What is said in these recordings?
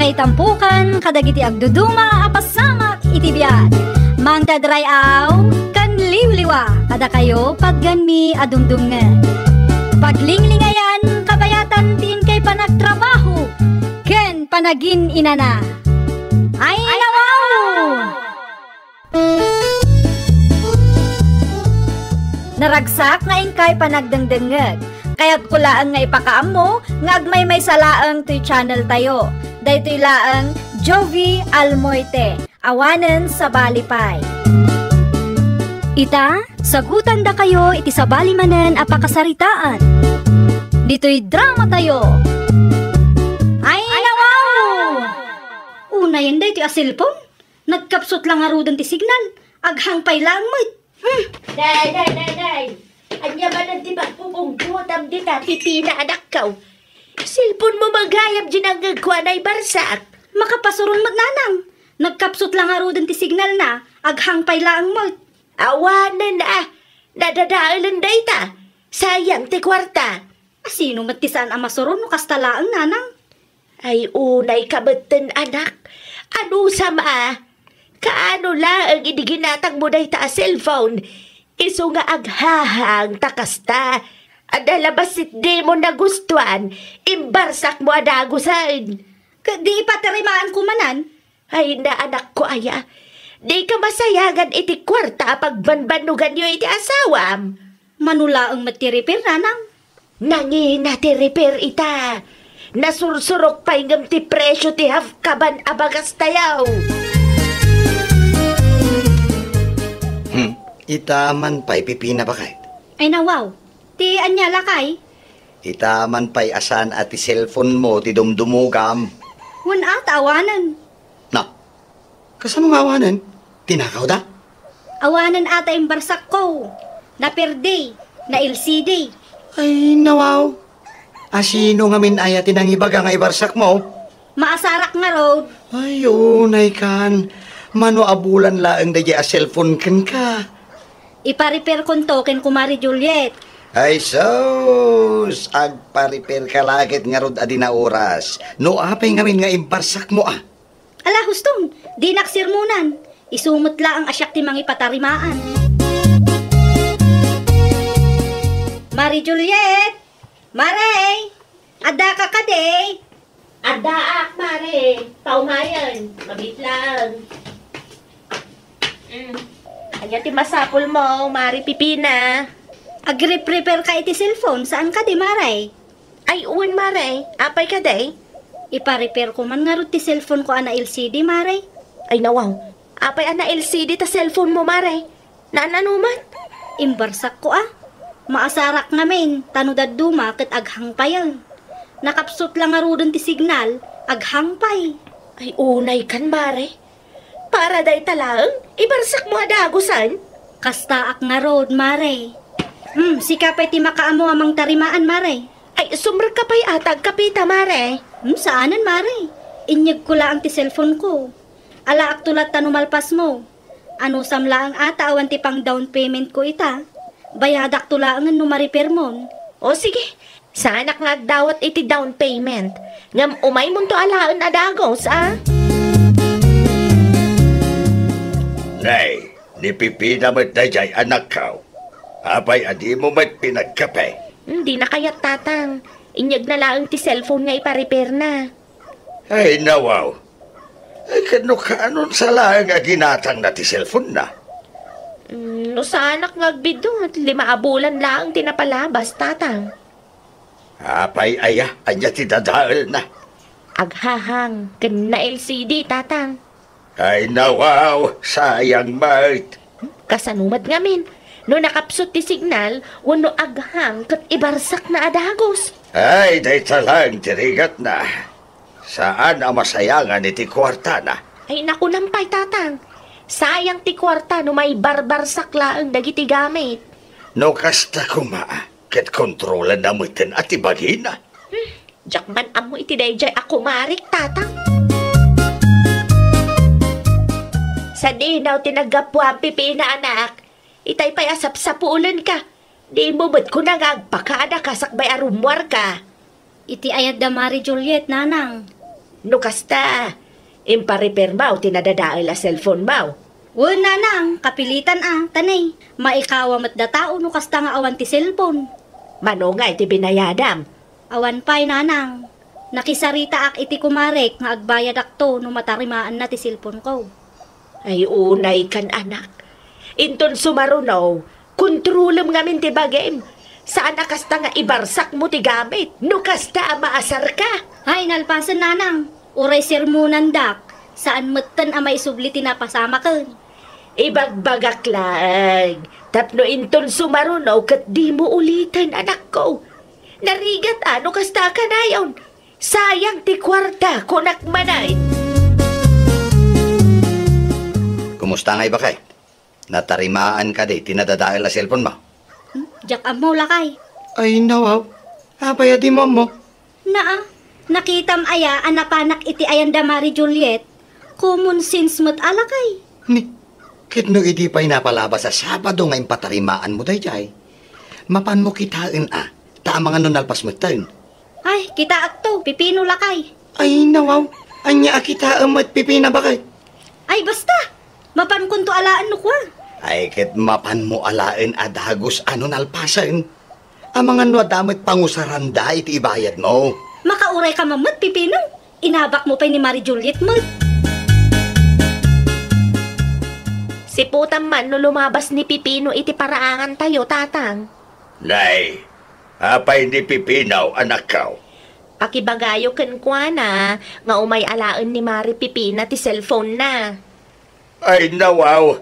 Ngay tampukan, kadagiti agduduma, apasamak itibiyat. Mang tadrayaw, kan liwliwa, kada kayo pagganmi adumdumngan. Paglinglingayan, kabayatan tin kay panagtrabaho, ken panagin inana. Ay nawaw! Naragsak nga ingkay panagdangdangag, kaya't kulaan nga ipakaam mo, nga agmay salaang to'y channel tayo. Daytoy laang Jovi Almoite, awanen sa balipay. Ita, sagutan da kayo iti sa balimanen apakasaritaan. Dito'y drama tayo. Ay nawaw! Una yan daytoy a cellphone. Nagkapsot lang arudan ti signal. Aghangpay lang mo. Day. Anya ba nang di magpupungkutam di ta, pipina anak ka. Cellphone mo magayap dyan ang gagwanay barsak. Makapasuron mo nanang. Nagkapsot lang arudan ti signal na. Aghangpay lang mo. Awanan na. Nadadaalan day ta. Sayang ti kwarta. Sino matisaan ang masuron no kastalaang nanang? Ay unay kabatan anak. Ano sama? Kaano lang ang iniginatang mo day ta a cellphone? Iso nga aghahang takasta. Adalabasit di mo nagustuhan. Imbarsak mo adagusan. Di ipatirimaan ko manan. Ay na anak ko aya. Di ka masayagan iti kwarta pagbanbanugan nyo iti asawam. Manula ang matiripir nanang. Nangina ti repair ita. Nasursurok pa ingam ti presyo ti hafkaban abagas tayaw. Ita man pa'y pipina ba kay? Ay nawaw, ti anya lakay? Ita man pa'y asan at ti cellphone mo ti dumdumugam. Wan ata awanan. Na, kasano nga awanan? Tinakaw da? Awanan ata yung barsak ko. Na per day, na LCD. Ay, nawaw. Asino nga min ayatin ang ibaga nga ibarsak mo? Maasarak nga road. Ay, unay kan. Mano abulan laang da a cellphone kan ka. Ipa-repair kong token ko Mari Juliet. Ay, sos. Agpa-repair ka lagit nga rod adi na oras. No, apay nga min nga ibarsak mo ah. Ala, hustong. Di naksirmunan. Isumot la ang asyak ti mga ipatarimaan. Mari Juliet! Mare! Ada ka kade! Adaak, mare. Paumayan. Mabit lang. Anya ti masapol mo, mari pipina. Agre-prepare ka iti cellphone. Saan ka di, Mare? Ay, uwan, mare. Apay ka day? Ipa-repair ko man nga ro ti cellphone ko ana LCD, Mare. Ay, nawaw. Apay ana LCD ta cellphone mo, mare. Nananuman? Imbarsak ko ah. Maasarak namin. Tanudad duma ket aghangpayan. Nakapsot lang nga ro ti signal. Aghangpay. Ay, unay kan, mare. Para day talang, ibarsak mo adagusan. Kastaak nga road, Mare. Sikapay ti makaamo amang tarimaan, Mare. Ay, sumra ka pa'y atag kapita, mare. Saanan, Mare? Inyag ko lang ti cellphone ko. Ala aktulat tanumalpas mo. Ano samla ang ata awan ti pang down payment ko ita. Bayadak tulaangan no ma-repair mon. O sige, sanak nga dawat iti down payment. Ngam umay mo to alaan adagos, ah? Nay, nipipina mo't na jay anak ka. Apay, adi mo mo't pinagkape. Hindi na kayat tatang. Inyag na lang ti cellphone nga ipa-repair na. Ay, nawaw. Ay, kano ka anon sa lang nga ginatang na ti cellphone na? No sanak nga agbidot, 5 bulan lang tinapalabas, tatang. Apay, aya, anya ti dadaal na. Aghahang, kan na LCD, tatang. Ay, nawaw, sayang mart. Kasanumad ngamin. No nakapsot ti signal, wano aghang kat ibarsak na adagos. Ay, day talang tirigat na. Saan ang masayangan iti kwarta na? Ay naku nampay, tatang. Sayang ti kwarta no may barbarsak laang dagiti gamit. No kasta kumaa, ket kontrolan na mo itin at ibagina. Jakman amo iti dayjay ako marik, tatang. Sa dinaw tinagapwa pipina anak, itay pay asap sa puulan ka. Di mo ba't ko nangagpakada kasakbay arumwar ka? Iti ayat da Mari Juliet, nanang. No kasta, impariper mo, tinadadail a cellphone mo. Wen nanang, kapilitan tanay. Maikawa mat da tao no kasta nga awan ti cellphone. Manongay ti binayadam. Awan pa'y nanang. Nakisarita ak iti kumarek nga agbayad akto no matarimaan na ti cellphone ko. Ay unay kan anak. Inton sumarunaw, kontrolem ngamin ti bagem. Saan nakasta nga ibarsak mo ti gamit? No kasta maasar ka. Hay nalpasan nanang. Uray sermonan dak. Saan matan amay subli tinapasama ka? Ibagbagak lang. Tapno inton sumarunaw kat di mo ulitin anak ko. Narigat ano kasta ka na yon. Sayang ti kwarta kunak manay. Kumusta nga iba kay? Natarimaan ka di, tinadadail na cellphone mo. Jak mo lakay. Ay, nawaw. Abaya di mo. Naa, nakitam aya anapanak iti ayanda Mari Juliet. Common sense mo't alakay. Ni, kitno iti pa'y napalabas sa Sabado nga impatarimaan mo dayjay. Mapan mo kitain Tama nga nun nalpas mo taon. Ay, kita akto, pipino lakay. Ay, nawaw. Anya kita amat pipina ba kay? Ay, basta. Mapan kunto alaan no kwa. Ay, kit mapan mo alaan adagos ano nalpasan. Ang mga no damit pangusaranda iti ibayad mo. Makauray ka mamut, pipino. Inabak mo pa ni Mari Juliet mo. Si putam man no lumabas ni Pipino iti paraangan tayo, tatang. Nay, apay ni Pipinaw, anak kaw. Pakibagayo ken kwa na, nga umay alaan ni Mari Pipina ti cellphone na. Ay nawaw,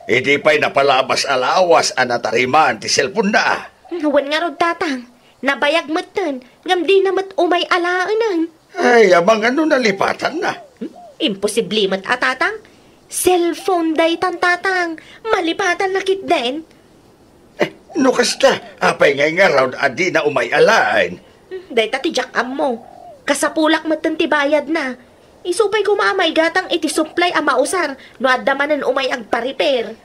hindi pa'y napalabas alawas anatariman ti cellphone na. Huwan nga rod, tatang. Nabayag matan, ngam di namat umay alaanan. Ay, amang ano nalipatan na. Imposible mat tatang. Cellphone day tan tatang. Malipatan na kit din. No kasta, apay ngay nga raw adi na umay alaan. Day tatijak mo. Kasapulak matan ti bayad na. Isupay kumamay gatang iti supply ang mausar. No adamanan umay agpariper.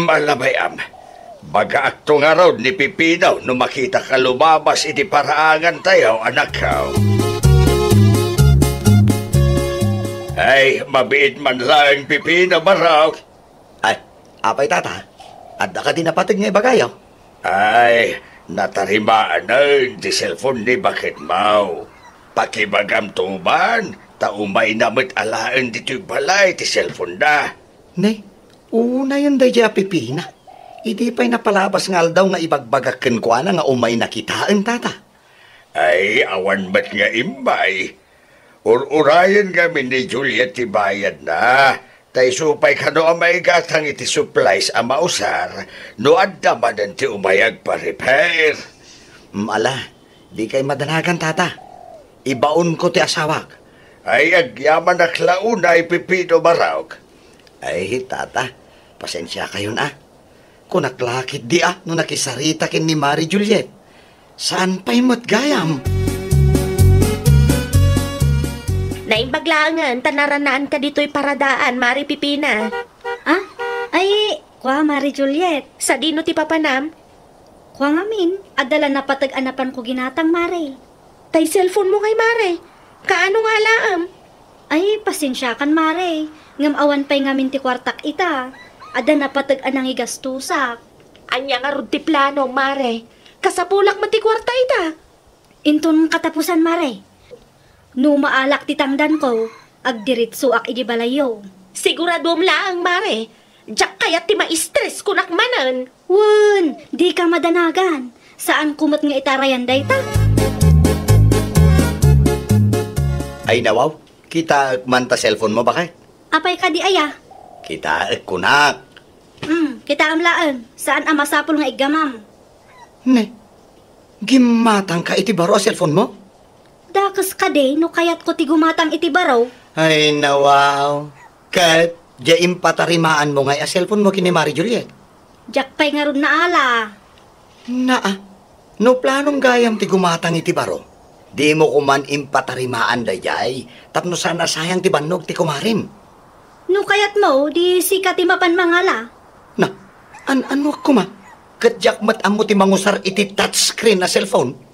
Alabay am. Baga akto nga raw ni Pipinaw no makita ka lumabas iti paraangan tayo, anak kaw. Ay, mabiit man lang Pipinaw maraw. Ay, apay tata. Adda ka din napatig nga ibagayaw. Ay, natarimaan na di cellphone ni bakit mau. Pakibagam tuman, taumay namit alaan dito'y balay ti cellphone na. Ne, una yun day dya pipina. Hindi pa'y napalabas nga daw nga ibagbagakin ko nga umay nakitaan tata. Ay, awan ba't nga imbay. Urayan kami ni Juliet ti bayad na. Tay supay ka no amay gatang iti supplies ang mausar, no adamanan ti umayag pa repair. Ala, di kay madanagan tata. Ibaon ko ti asawak. Ay, agyaman na klauna ay Pipino marawag. Ay, tata, pasensya kayo na. Kung naklakit di no nakisarita kin ni Mari Juliet. Saan pa'y matgayam? Naimbaglangan, tanaranaan ka dito'y paradaan, Mari Pipina. Ay, kwa Mari Juliet. Sa dino ti papanam? Kwa ngamin, adala na patag-anapan ko ginatang Mari. Tay cellphone mo kay Mari. Kaano nga laam? Ay, pasensya kan Mari. Ngam awan pa'y ngamin ti kwartak ita. Ada na patag-anang igastusak. Anya nga rod ti plano, Mari. Kasapulak mati kwarta ita. Inton katapusan Mari. No maalak ti tangdan ko, agdiritso ak idibalayo. Siguradom laang, Mare. Diyak kayat ti ma-stress kunak manan. Wen, di ka madanagan. Saan kumot nga itarayan dayta? Ay nawaw, kita manta cellphone mo ba kay? Apay ka di aya? Kita kunak. Kita amlaan. Saan ang masapol nga igamam? Ne, gimatang ka iti baro cellphone mo? Dakas ka de, no kayat ko ti gumatang iti baraw. Ay nawaw, kat diya patarimaan mo nga cellphone mo kini Mari Juliet. Diyak pa'y nga ron na ala. No planong gayam ti gumatang iti baro. Di mo kuman impatarimaan dayjay, tapno sana sayang ti bannog ti kumarim. No kayat mo, di sikat ti mapan mangala. Na, ano kuma? Kadyak mat amo ti mangusar iti touchscreen na cellphone.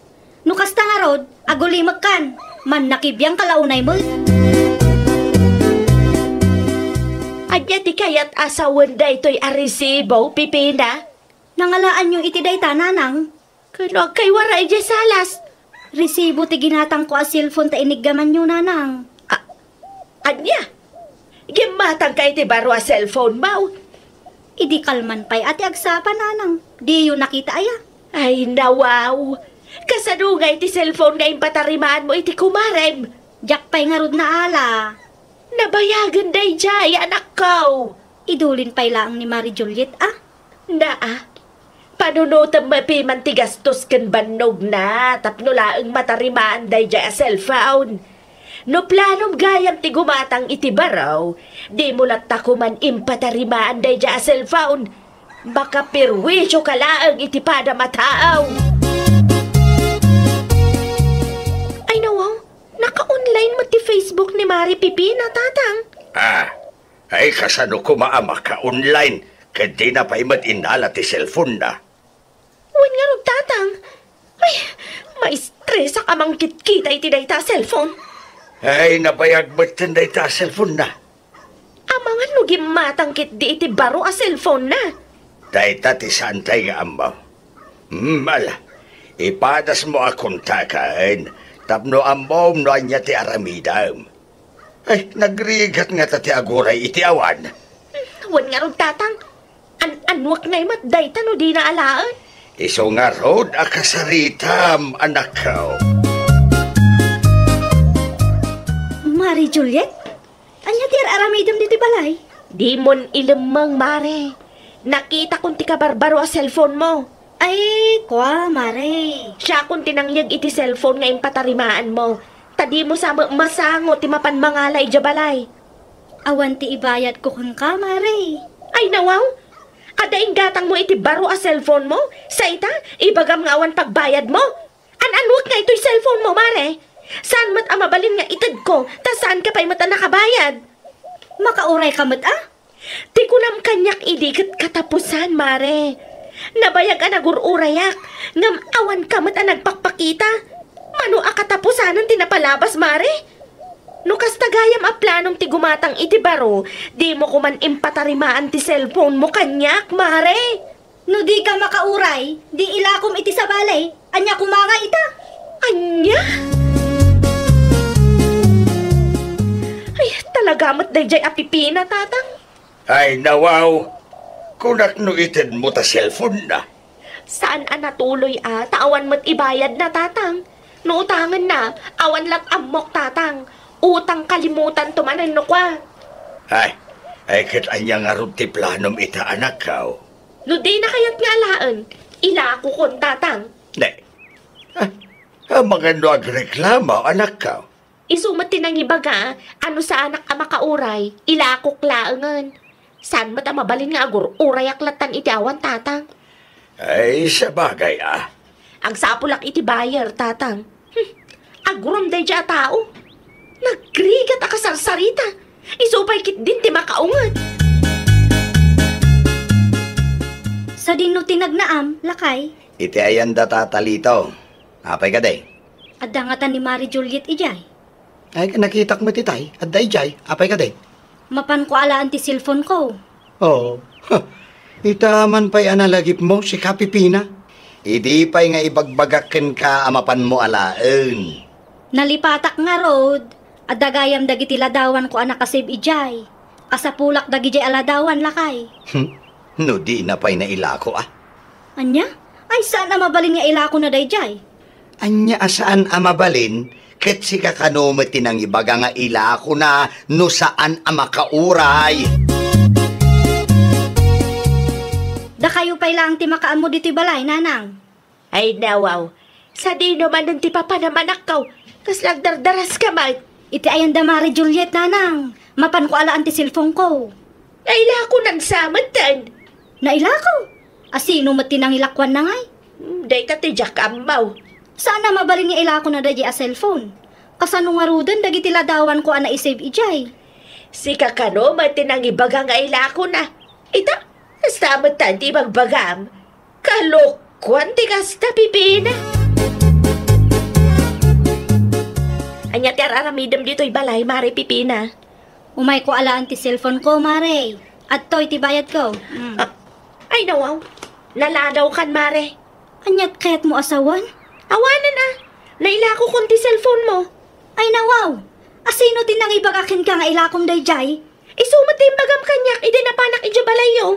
No kasta nga rod, agulimag kan. Man nakibiyang kalaunay mo. Anya ti kayat asawan da ito'y aresibo, Pipina? Nangalaan yung iti dayta, nanang. Kano kay waray dya salas? Resibo ti ginatang ko a cellphone ta iniggaman nyo, nanang. Anya? Gimatang kay ti baro a cellphone mo? Idi kalman pa'y ati agsapan, nanang. Di yun nakita aya. Ay, nawaw. Kasanungay ti cellphone nga impatarimaan mo iti kumarem. Jak pa'y nga rod na ala. Nabayagan day jay, anak ko. Idulin pa'y laang ni Marie Juliet, ah. Panunutan mapiman ti gastos ken bannog na, tapno laang matarimaan day jay a cellphone. No planom gayam ti gumatang iti baraw, di mo latta ko man impatarimaan day jay a cellphone. Baka pirwisyo ka laang iti pada mataaw. Ay nawaw, naka-online mo ti Facebook ni Mari Pipina, tatang. Ay kasano ko maama ka online, kadi na pa'y inala ti cellphone na. Wan nga ron, tatang. Ay, ma-stress ka mang kitkita iti day ta cellphone. Ay, nabayag ba't tinday ta cellphone na? Amangan no gimatang kit di iti baro a cellphone na. Dahita ti santay nga amaw. Mala, ipadas mo akong takain, tapno amom no anya ti aramidam. Ay, nagrigat nga ti aguray iti awan. Wan nga ron, tatang. Anwak na imat dayta no di naalaan. Iso nga rod akasaritam, anak ko. Marie Juliet? Anya ti aramidam diti balay? Di mon ilemang, Mare. Nakita kong ti kabarbaro a cellphone mo. Ay, kwa, Mare. Siya kung tinangyag iti cellphone nga impatarimaan mo. Tadi mo sa masango ti mapan mangalay jabalay. Awan ti ibayad ko kang ka, Mare. Ay nawaw, adaing gatang mo iti baro a cellphone mo. Sa ita, ibagam nga awan pagbayad mo. Ananwag nga ito'y cellphone mo, Mare. Saan mat amabalin nga itad ko, ta saan ka pa'y mata nakabayad? Makauray ka mat, ah? Di ko nam kanyak idigat katapusan, Mare. Nabayag ka nagururayak, ngam awan ka mat nagpakpakita. Mano a katapusanan tinapalabas, Mare? No kastagayam a planom ti gumatang iti baro, di mo kuman impatarimaan ti cellphone mo kanyak, Mare. No di ka makauray, di ilakom iti sa balay, anya kumanga ita. Anya? Ay, talaga mat dayjay a Pipina, tatang. Ay, nawaw. Kunak no itid mo ta cellphone na. Saan natuloy Taawan mo't ibayad na, tatang. No utangan na, awan lang amok, tatang. Utang kalimutan tumanan no kwa. Ay kit anya nga ron ti planom ita, anak ko. No di na kayat nga alaan, ilako kon, tatang. Ne, mga no agreklama, anak ko. Isumat tinang ibaga, ano sa anak a makauray, ilakok laangan. Saan mata mabalin nga agur, uray aklatan iti awan, tatang. Ay, sa bagay Ang sapulak iti bayer, tatang. Agurom day dya tao. Nagrigat akasarsarita. Isupay kit din ti makaungan. Sa dino tinagnaam, lakay. Iti ayan da tatalito. Apay ka day. Adangatan ni Marie Juliet ijay. Ay, nakitak mo titay. At day jay. Apay ka day. Mapan ko alaan ti cellphone ko. Oo. Itaman pa'y analagip mo si Kapipina. Idi pa'y nga ibagbagakin ka amapan mo alaan. Nalipatak nga road. Adagayam dagiti ladawan ko anak kasib ijay. Kasapulak dagijay aladawan lakay. No di na pa'y nailako Anya? Ay saan na mabalin nga ilako na dayjay? Anya asaan amabalin? Ket si kakanumatin ang ibaga nga ilako na no saan amakauray. Da kayo pa'y lang ti makaamo diti balay, nanang. Ay nawaw, sa di naman ng ti papanamanak ka. Kas lagdardaras ka, mate. Iti ayan da Marie Juliet, nanang. Mapan ko alaan ti cellphone ko. Nailako ng samatan. Nailako? Asino mati nang ilakwan na ngay? Day ka ti Jack Ambaw. Saan na mabalin nga ilako na dahi a cellphone? Kasano nga rudan dagiti ladawan ko ana isave ijay. Si kakano mati nang ibaga nga ilako na. Ita, samatan ti magbagam. Kalokwan ti kasta Pipina. Anya ti aramidam dito'y balay, Mari Pipina. Umay ko alaan ti cellphone ko, Mare. At to'y ti bayad ko. Ay nawaw, naladaw kan mare. Anyat kaya't mo asawan? Awanan naila ko kunti cellphone mo. Ay nawaw, asino din nang ibagakin ka nga ilakong dayjay? Isumat din bagam kanyak, iti napanak iti balayo.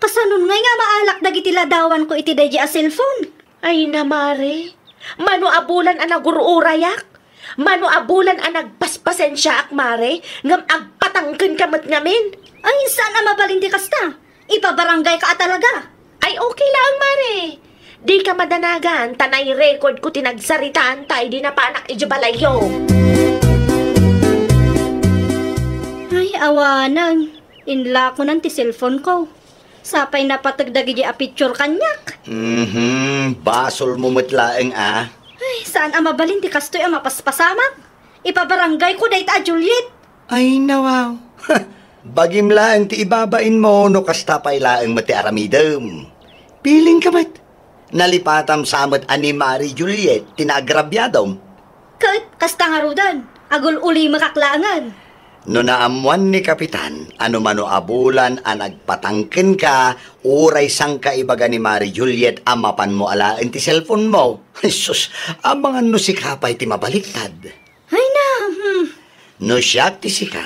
Kasanon ngay nga maalak dagiti ladawan ko iti dayjay a cellphone. Ay na mare, mano abulan ang nagururayak? Mano abulan ang nagpaspasensya ak mare, ngam agpatangken kamat ngamin. Ay, saan ang mabalinti kasta? Ipabarangay ka talaga. Ay okay lang mare. Di ka madanagan, tanay record ko tinagsaritaan tayo di napanak iti balayo. Ay, awanan. Inla ko ng ti cellphone ko. Sapay napatagdagi di a picture kanyak. Basol mo matlaeng Ay, saan ang mabalinti kastoy ang mapaspasamak? Ipabarangay ko dahit a Juliet. Ay, nawaw. Bagim laang ti ibabain mo no kasta pay laang mati aramidem. Piling ka mat. Nalipatam samot ani Mari Juliet tinagrabyadom. Kat, kasta nga rudan. Agul uli makaklangan. No naamuan ni Kapitan, ano mano abulan ang nagpatangkin ka, uray sang kaibaga ni Mari Juliet amapan mo alain ti cellphone mo. Jesus, abangan no si kapay ti mabaliktad. Ay na, No siyak ti sika,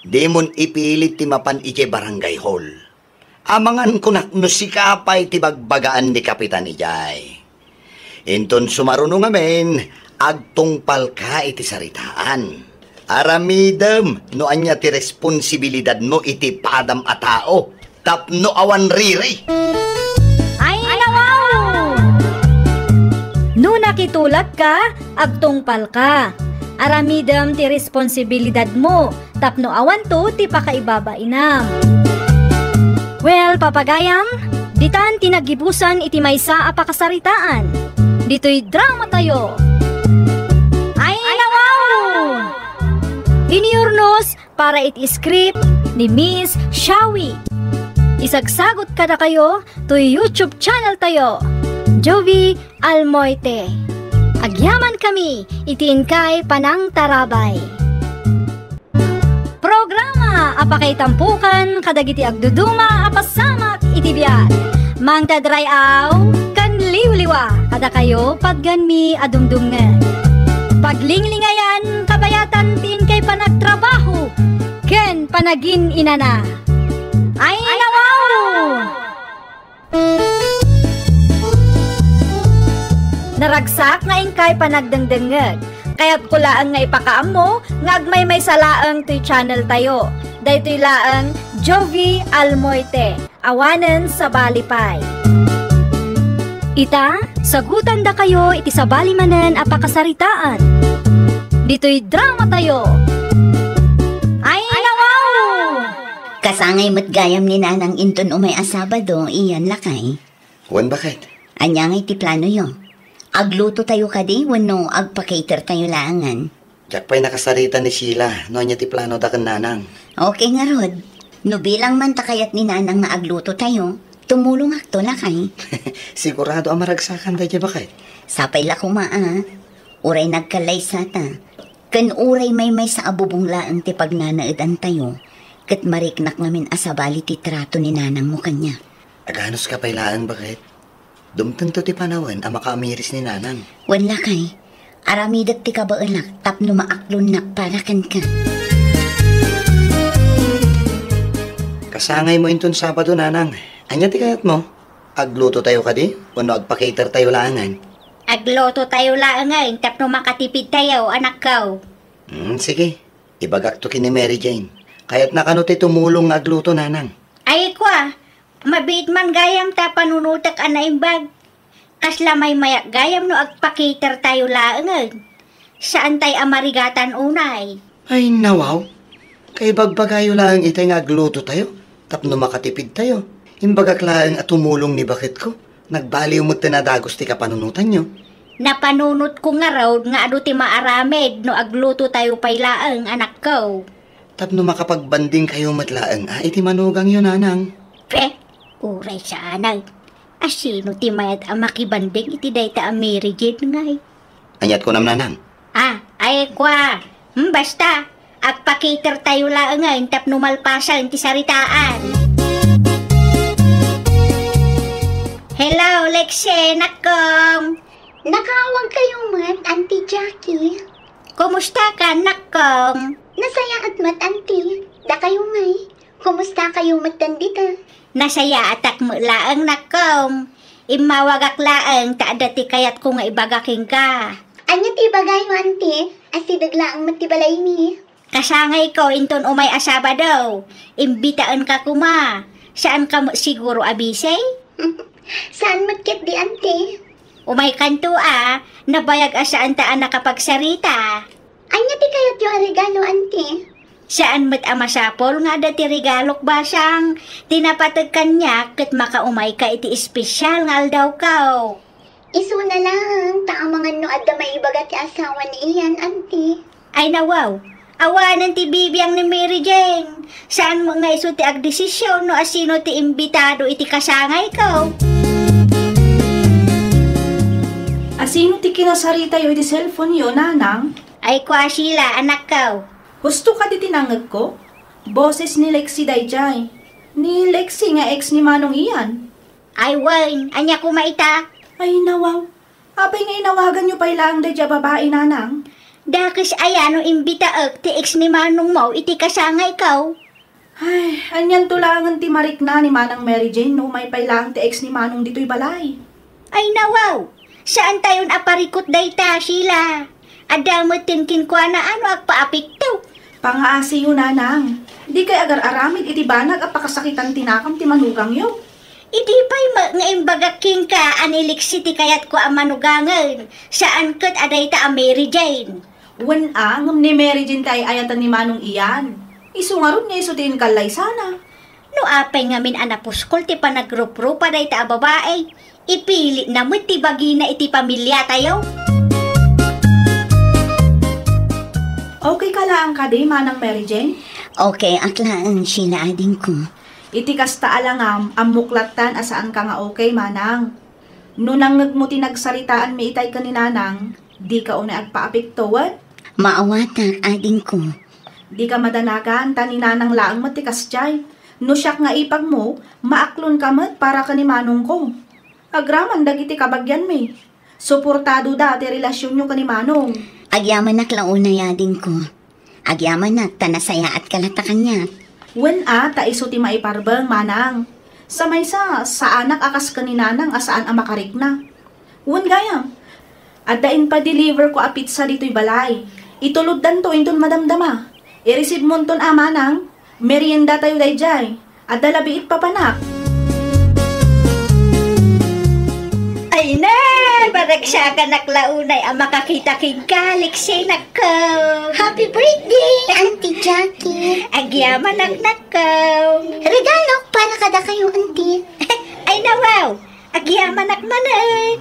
di mon ipilit ti mapan iti barangay hall. Amangan ko no si kapay ti bagbagaan ni Kapitan ijay. Inton sumarunong amin, agtungpal ka iti saritaan. Aramidem, no anya ti responsibilidad mo iti padam a tao. Tapno awan riri. ay nawaw! No nakitulak ka, agtungpal ka. Aramidam ti responsibilidad mo. Tapno awan to ti pakaibabainam. Well, papagayam, ditan tinagibusan iti maysa a pakasaritaan. Dito'y drama tayo. Ay nawaw! Iniurnos para iti script ni Miss Shawi. Isagsagot kada kayo to YouTube channel tayo, Jovi Almoite. Agyaman kami, itiin kay Panang Tarabay. Programa apakay tampukan kadagiti agduduma apasamak iti biyak. Mang tadrayaw kan liwliwa kada kayo padganmi adumdumngan. Paglinglingayan kabayatan tin kay panagtrabaho ken panagin inana. Ay nawaw! Naragsak nga inkay panagdengdengeg. Kaya't kulaan nga ipakaam mo nga agmay salaang to'y channel tayo. Daytoy laang Jovi Almoite. Awanen sa Balipay. Ita, sagutan da kayo iti sabali manen apakasaritaan. Dito'y drama tayo. Ay nawaw! Kasangay mo't gayam ni Nanang Inton umay asabado, iyan lakay. Wan bakit? Anyangay ti plano yo. Agluto tayo kadi, wano agpa-cater tayo laangan. Diyak pa'y nakasarita ni Sheila, no niya ti plano da kan Nanang. Okay nga Rod. No bilang man takayat ni Nanang nga agluto tayo, tumulong akto lakay. Sigurado ang maragsakan da diya bakit? Sapay la kumaa. Uray nagkalay sa ta. Kan uray may sa abubong laang ti pagnanaadan tayo. Kat mariknak namin asabali ti trato ni Nanang mo kanya. Aganos ka pa'y laang bakit? Dumtang to ti panawan ang makaamiris ni Nanang. Wan lakay. Aramidat ti kabaalak tapno maaklon nak para kan ka. Kasangay mo inton Sabado, Nanang. Anya ti kayat mo? Agluto tayo kadi? Wano agpa-cater tayo laangan? Agluto tayo laangan tapno makatipid tayo anak kaw. Sige. Ibagak to kini Mary Jane. Kaya't nakano ti tumulong nga agluto, Nanang. Ay kwa, mabit man gayam ta panunutak anaimbag. Kasla may mayak gayam no agpa-cater tayo laangan. Saan tayo amarigatan unay? Ay, nawaw. Kay bagbagayo lang itay nga agluto tayo. Tapno makatipid tayo. Imbagak lang at tumulong ni bakit ko. Nagbaliw mo't tinadagos ti kapanunutan nyo. Napanunot ko nga raw nga ado ti maaramid no agluto tayo paylaang anak ko. Tapno makapagbanding kayo matlaang, iti manugang yun, Nanang. Uray sa anang. Asino ti mayat ang makibanding iti dayta ang Mary Jane ngay. Anyat ko nam, Nanang. Ay kwa. Basta. Agpakiter tayo lang ngayon tapno malpasan ti saritaan. Hello, Lexie, nakong. Nakawag kayo mat, Auntie Jackie. Kumusta ka, nakong? Nasaya at mat, Auntie. Da kayo ngay. Kumusta kayo mat tandita? Nasaya atak mo laang, nakong. Imawagak laang, taadati kayat ko nga ibagaking ka. Anya ti bagay mo, Auntie? Asidagla ang matibalay mi. Kasangay ko, inton umay asaba daw. Imbitaan ka kuma. Saan ka mo siguro abisay? Saan matkit di, Auntie? Umay kanto nabayag asaan taan nakapagsarita. Anya ti kayat yung regalo, Auntie? Saan mo't amasapol nga dati regalok basang. Tinapatag kanya kat makaumay ka iti espesyal nga aldaw kao. Iso na lang, taamangan no adda maibagat ti asawa ni iyan, Auntie. Ay nawaw, awanan ti bibiyang ni Mary Jane. Saan mo nga iso ti agdesisyon no asino ti imbitado iti kasangay ko? Asino ti kinasarita yo iti cellphone yo, nanang? Ay kwa sila, anak ko. Gusto ka di tinangag ko? Boses ni Lexie dayjay. Ni Lexie nga ex ni Manong iyan. Ay Wayne, anya kumaita. Ay nawaw. Apay nga inawagan nyo pa ilang dayjay babae, nanang. Dakis ayano imbitaak ti ex ni Manong mo iti kasangay ko. Ay, anyan tulangan ti Marik na ni Manang Mary Jane no may pailang ti ex ni Manong dito'y balay. Ay nawaw, saan tayon aparikot dayta sila? Adamot tinkin kwa na ano agpaapik daw. Pangaasi yun, nanang. Di kay agar-aramid iti banag at pakasakitan tinakam ti manugang yo. Iti pa'y nga imbagaking ka aniliksi ti kayat ko ang manugangan. Saan kat adayta ang Mary Jane? Wen ngam ni Mary Jane kay ayatan ni Manong iyan. Isungarod niya isutin kalay sana. No apay ngamin anapuskol ti panagrup-rupa dayta a babae. Ipili na mo ti bagina iti pamilya tayo. Okay ka lang ka di, Manang Mary Jane? Okay, aklaan sila ading ko. Iti kasta alangam, ang muklatan asaan ka nga okay, Manang. Nunang mo tinagsaritaan mi itay ka ni Nanang, di ka una agpaapiktuwan. Maawatak ading ko. Di ka madanagan, tani Nanang laang matikas jay. No siyak nga ipag mo, maaklon ka mat para ka ni Manong ko. Agraman dagiti kabagyan mi. Suportado dati relasyon nyo ka ni Manong. Agyaman nak launa yading ko. Agyaman nak tanasaya at kalatakan niya. Wen ta iso ti maiparbang, Manang. Sa anak akas ka ni Nanang asaan ang makarik na. Wen gayam. At dain pa deliver ko a pizza dito'y balay. Itulod dan to inton madamdama. I-receive mo ton Manang. Merienda tayo dayjay. At dalabiit pa panak. Ay na! Barag siya ka naklaunay ang makakita-king Lexie nako. Happy birthday, Auntie Jackie. Agyaman nako. Regalo para kada kayo, Auntie. Ay nawaw, agyaman nakmanan.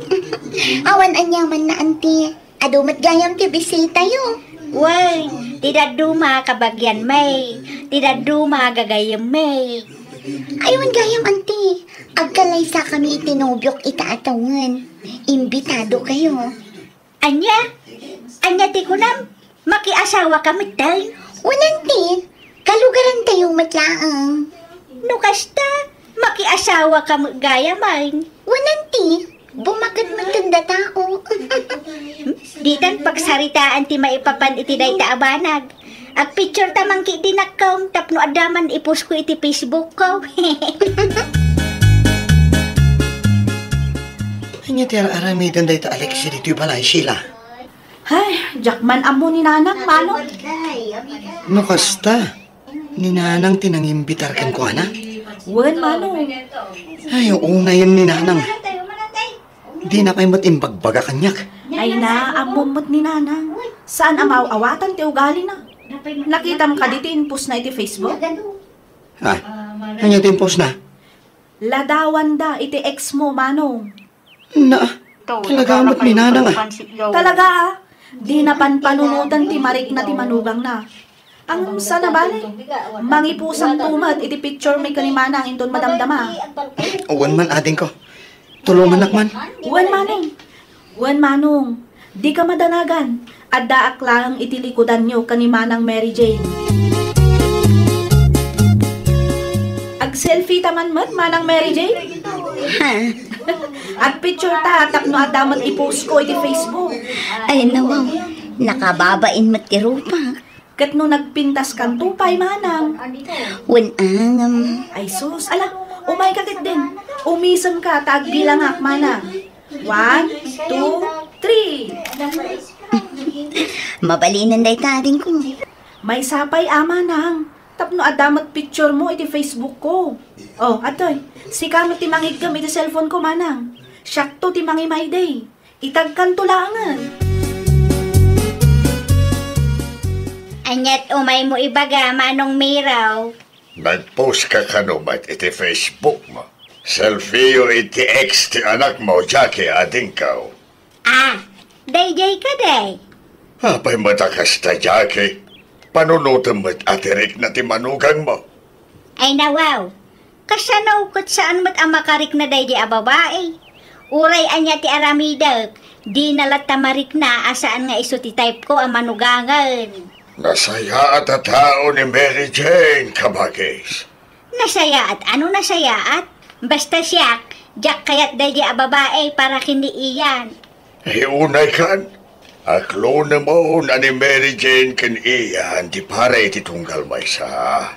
Awan anyaman na, Auntie. Adumat gayam ti bisita yo. Way, tidak duma kabagyan may. Tidak duma gagayam may. Aywan gayam, Auntie. Agkalay sa kami itinubyok itaatawan. Imbitado kayo. Anya? Anya ti kunam? Makiasawa kami tayo. Auntie. Kalugaran tayo matlaang. No kasta, makiasawa kami gaya man. Auntie. Bumagat matanda tao. Ditan pagsaritaan ti maipapan iti dayta abanag. Ag picture tamang ki dinakong tapno adaman ipus ko iti Facebook ko. Anya ti aramidan dayta Alexie dito'y balay sila. Ay, jakman amo ni Nanang, Manong. No kasta, ni Nanang tinangimbitar kan ko ana. Wen, Manong. Ay, una yun ni Nanang. Di na kayo matimbagbaga kanyak. Ay na, amumot ni Nanang. Saan amaw-awatan ti ugali na? Nakita mo ka diti inpus na iti Facebook? Ha? Anya timpos na? Ladawan da iti ex mo, Manong. Na, talaga mo't ni Nanang Talaga di na panpanunutan ti Marik na ti manugang na. Ang sana bali, mangipusang tumat iti picture may kanimana ang inton madamdama. Uwan man ading ko. Tulungan nakman. Wen Manong, Di ka madanagan. At daak lang itilikodan nyo kanimanang Mary Jane. Ag-selfie taman mat, manang Mary Jane? Ha? At picture ta, tapno at damat i-post ko iti Facebook. Ay, nawaw. Nakababain matirupa. Kat no nagpintas kang tupay, manang. Wanang, Ay sus, ala, umay kakit din. Umisan ka, tagbilangak, manang. 1, 2, 3. mabalinan day taring ko. May sapay, manang. Tapno at damat picture mo iti Facebook ko. Oh, atoy, si kamo ti mangigam iti cellphone ko, manang. Syakto ti mangimay day. Itagkan tulangan. Anyat umay mo ibaga, manong Miraw. Nag-post ka kanumat iti Facebook mo. Selfie o iti ex ti anak mo, Jackie, ading kaw. Ah, day ka day. Apay matakas ta, Jackie. Panunutan mo't atirik na ti manugang mo. Ay nawaw, kasanaw kot saan mo't ang makarik na day a babae. Uray anya ti aramidag, di nalat tamarik na asaan nga iso ti type ko ang manugangan. Nasaya at tao ni Mary Jane, kabagis. Nasaya at ano nasaya at? Basta siya, jak kayat day a babae para kindi iyan. Unay kan, aklo na mo na ni Mary Jane kan iyan, di para iti tunggal may sa.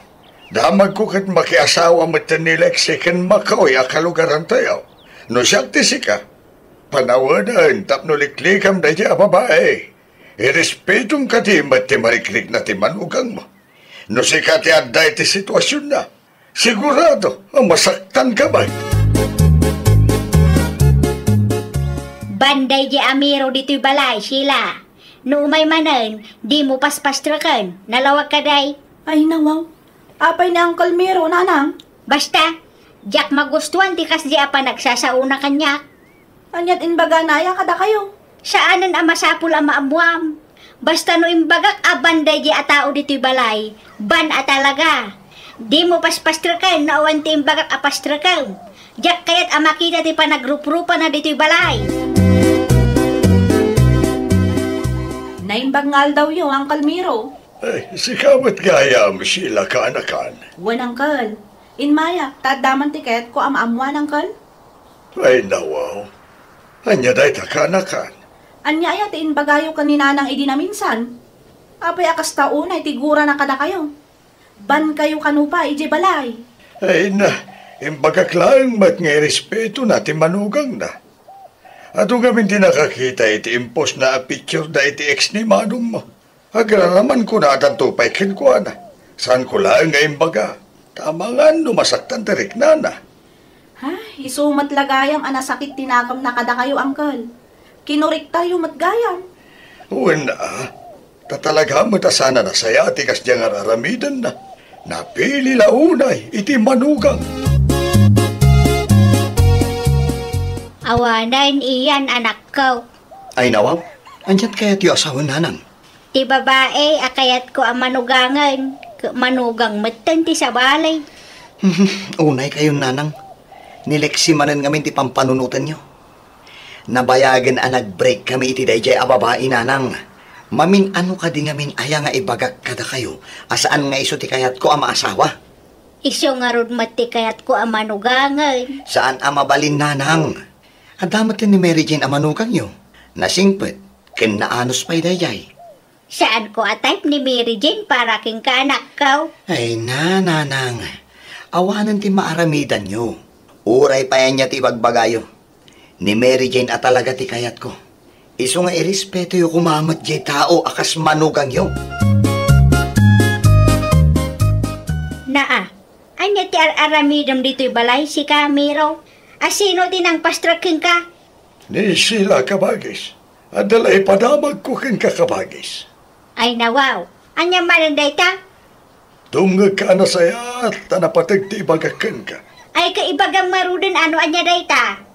Damag ko kat makiasawa mo ni Lexi kan Makoy akalugaran tayo. No siyak ti sika, panawanan tapno liklikam day a babae. Irespetum ka ti mati mariklik na ti manugang mo. No sika ti adday ti sitwasyon na, sigurado ang masaktan ka ba? Banday di amiro dito'y balay, Sheila. No umay manan, di mo paspastrakan, nalawag ka day. Ay nawaw, apay na ang kalmero, nanang. Basta, jak magustuhan ti kas di apa nagsasauna kanya. Anyat inbaga naya kada kayo. Saanan ang masapul ang maabuam. Basta no imbagak abanday di atao dito'y balay, ban atalaga. Di mo paspastrakan, naawan ti imbagak apastrakan. Jak kayat amakita ti panagrup-rupa na dito'y balay. Naimbangal daw yo ang kalmiro. Ay, sikamot gaya mo sila kaanakan. Wan angkal. Inmaya, tadaman tiket ko am amuan angkal. Ay, nawaw. Anya day ta kaanakan. Anya ay atiin bagayo kanina nang idinaminsan. Apay akas taon ay tigura na kada kayo. Ban kayo kanupa ije balay. Ay na, imbagak lang mat nga respeto natin manugang na. Ato gamin di nakakita iti impos na a picture da iti ex ni manong mo. Agraraman ko na atan tupay kinkwa na. Saan ko lang nga imbaga? Tamangan numasaktan tarik na na. Ay, isumat lagayam anasakit tinakam na kada kayo angkal. Kinurik tayo matgayam. Una, tatalaga mo ta sana na saya ati kas diyang araramidan na. Napili launay iti manugang. Awanan iyan anak ko. Ay nawaw, andyan kaya tiyo asawa nanang. Ti babae akayat ko ang manugangan. Manugang matan ti sa balay. Unay kayo nanang. Nilexi manan ngamin ti pampanunutan nyo. Nabayagan ang nag-break kami iti dayjay a babae nanang. Mamin ano ka di ngamin aya nga ibagak kada kayo. Asaan nga iso ti kayat ko ang maasawa? Isyo nga rod mati kayat ko ang manugangan. Saan ang mabalin nanang? Adamat ni Mary Jane ang manugang nyo. Nasingpet, ken naanos pa'y dayjay. Saan ko a type ni Mary Jane para king kaanak ko? Ay nanang, awanan ti maaramidan nyo. Uray pa yan niya ti bagbagayo. Ni Mary Jane at talaga ti kayat ko. Iso nga irespeto yung kumamat jay tao akas manugang yo. Naa, anya ti aramidam dito'y balay si Camiro. Asino din ang pastraking ka? Ni sila kabagis. Adalay padamag ko kin kakabagis. Ay nawaw, anya maranday ta? Tungag ka na saya at tanapatag ti ibagakan ka. Ay kaibagang marudan ano anya day ta?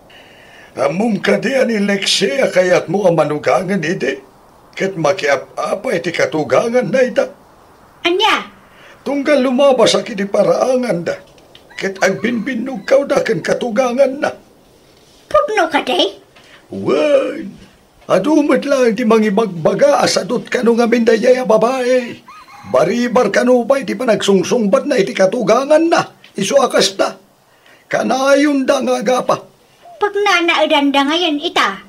Among ka di ani Lexi kayat mo ang manugangan ide. Kat makiap-apa iti katugangan na ita. Anya? Tunggal lumabas ak iti paraangan da. Kat ang binbinog ka da kan katugangan na. Pugno ka day? Wan, Adumot lang ti mangibagbaga asadot ka nung amin dayay babae. Baribar ka no ba iti panagsungsungbat na iti katugangan na. Isu akas na. Kanayon da nga agapa. Pag nanaadan da ngayon ita.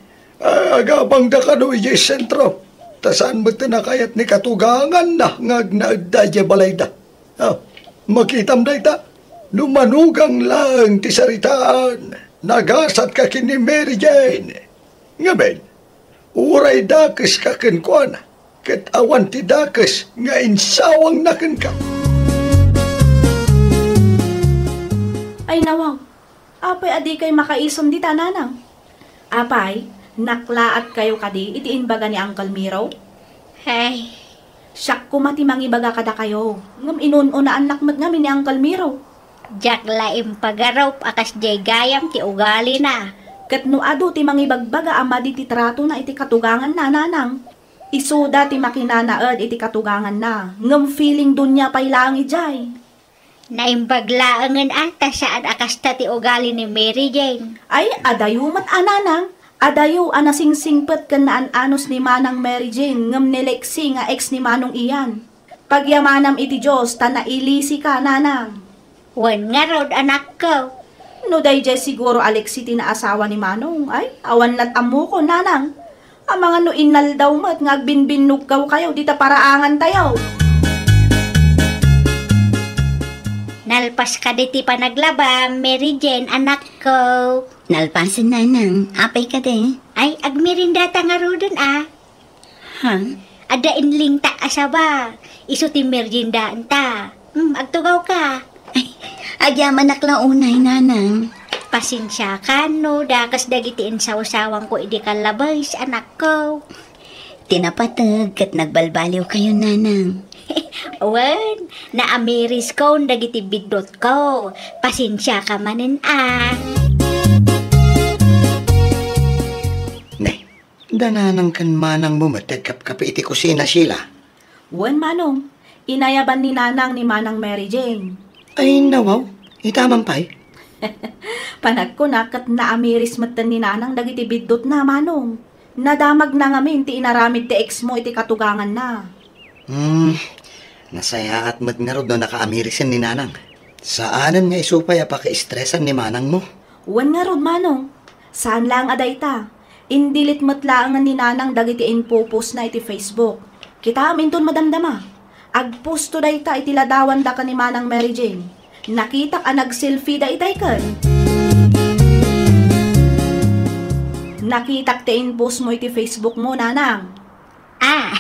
Agapang da ka no ijay sentro. Tasaan mo tinakayat ni katugangan na ngagnaad da ijay balay da. Makitam da ita. Lumanugang lang ti saritaan. Nagasat ka kini Mary Jane. Ngaben, uray dakes ka kenkwan. Ket awan ti dakes nga insawang naken ka. Ay nawaw, apay adi kay makaisom di tananang. Apay, naklaat kayo kadi itiin baga ni Uncle Miro? Hey, Siyak kumati mangibaga kada kayo. Ngam inununaan lakmat nga ni Uncle Miro. jak laim pagarop akas jay gayam ti ugali na. Ket no adu ti mangibagbaga ama di ti trato na iti katugangan na nanang. Isuda ti makinanaad iti katugangan na. Ngam feeling dunya pay lang ijay. Naimbaglaangan ata saan akas ta ti ugali ni Mary Jane. Ay, adayo mat ananang. Adayo anasingsingpet ken naan anos ni Manang Mary Jane ngem ni Lexi nga ex ni Manong iyan. Pagyamanam iti Diyos ta nailisi ka nanang. Wan nga rod anak ko. No dayjay siguro Alexi tinaasawa ni Manong. Ay, awan lat amo ko nanang. Ang mga no inal daw mat ngagbinbinuggaw kayo dita paraangan tayo. Nalpas ka diti panaglaba, Mary Jane, anak ko. Nalpasan nanang, apay ka de. Ay, agmirinda ta nga rodon ah. Ha? Ada inling ta asaba. Isu ti merinda anta. Agtugaw ka. Agyaman naklaunay nanang. Pasensya ka no, dakas dagitiin sawsawang ko idi kalabay anak ko. Tinapatag kat nagbalbaliw kayo nanang. Wan, naamiris ko dagiti bidot ko. Pasensya ka manin ah. Ne, dananang kan manang mo matagkap-kap iti kusina sila. Wan Manong, inayaban ni nanang ni Manang Mary Jane. Ay nawaw, itaman pa'y. Panag ko na kat naamiris matan ni nanang dagiti bidot na Manong. Nadamag na ngamin ti inaramid ti ex mo iti katugangan na. Nasaya at magnarod na nakaamirisin ni nanang. Saanan nga isupay apaka-estresan ni manang mo? Wan nga rod Manong. Saan lang aday ta? Indilit matlaangan ni nanang dagiti inpopos na iti Facebook. Kita aminton madamdama. Agposto day ta iti ladawan da ka ni Manang Mary Jane. Nakita ka nag-selfie da itay kan. Nakita ti inpost mo iti Facebook mo nanang. Ah,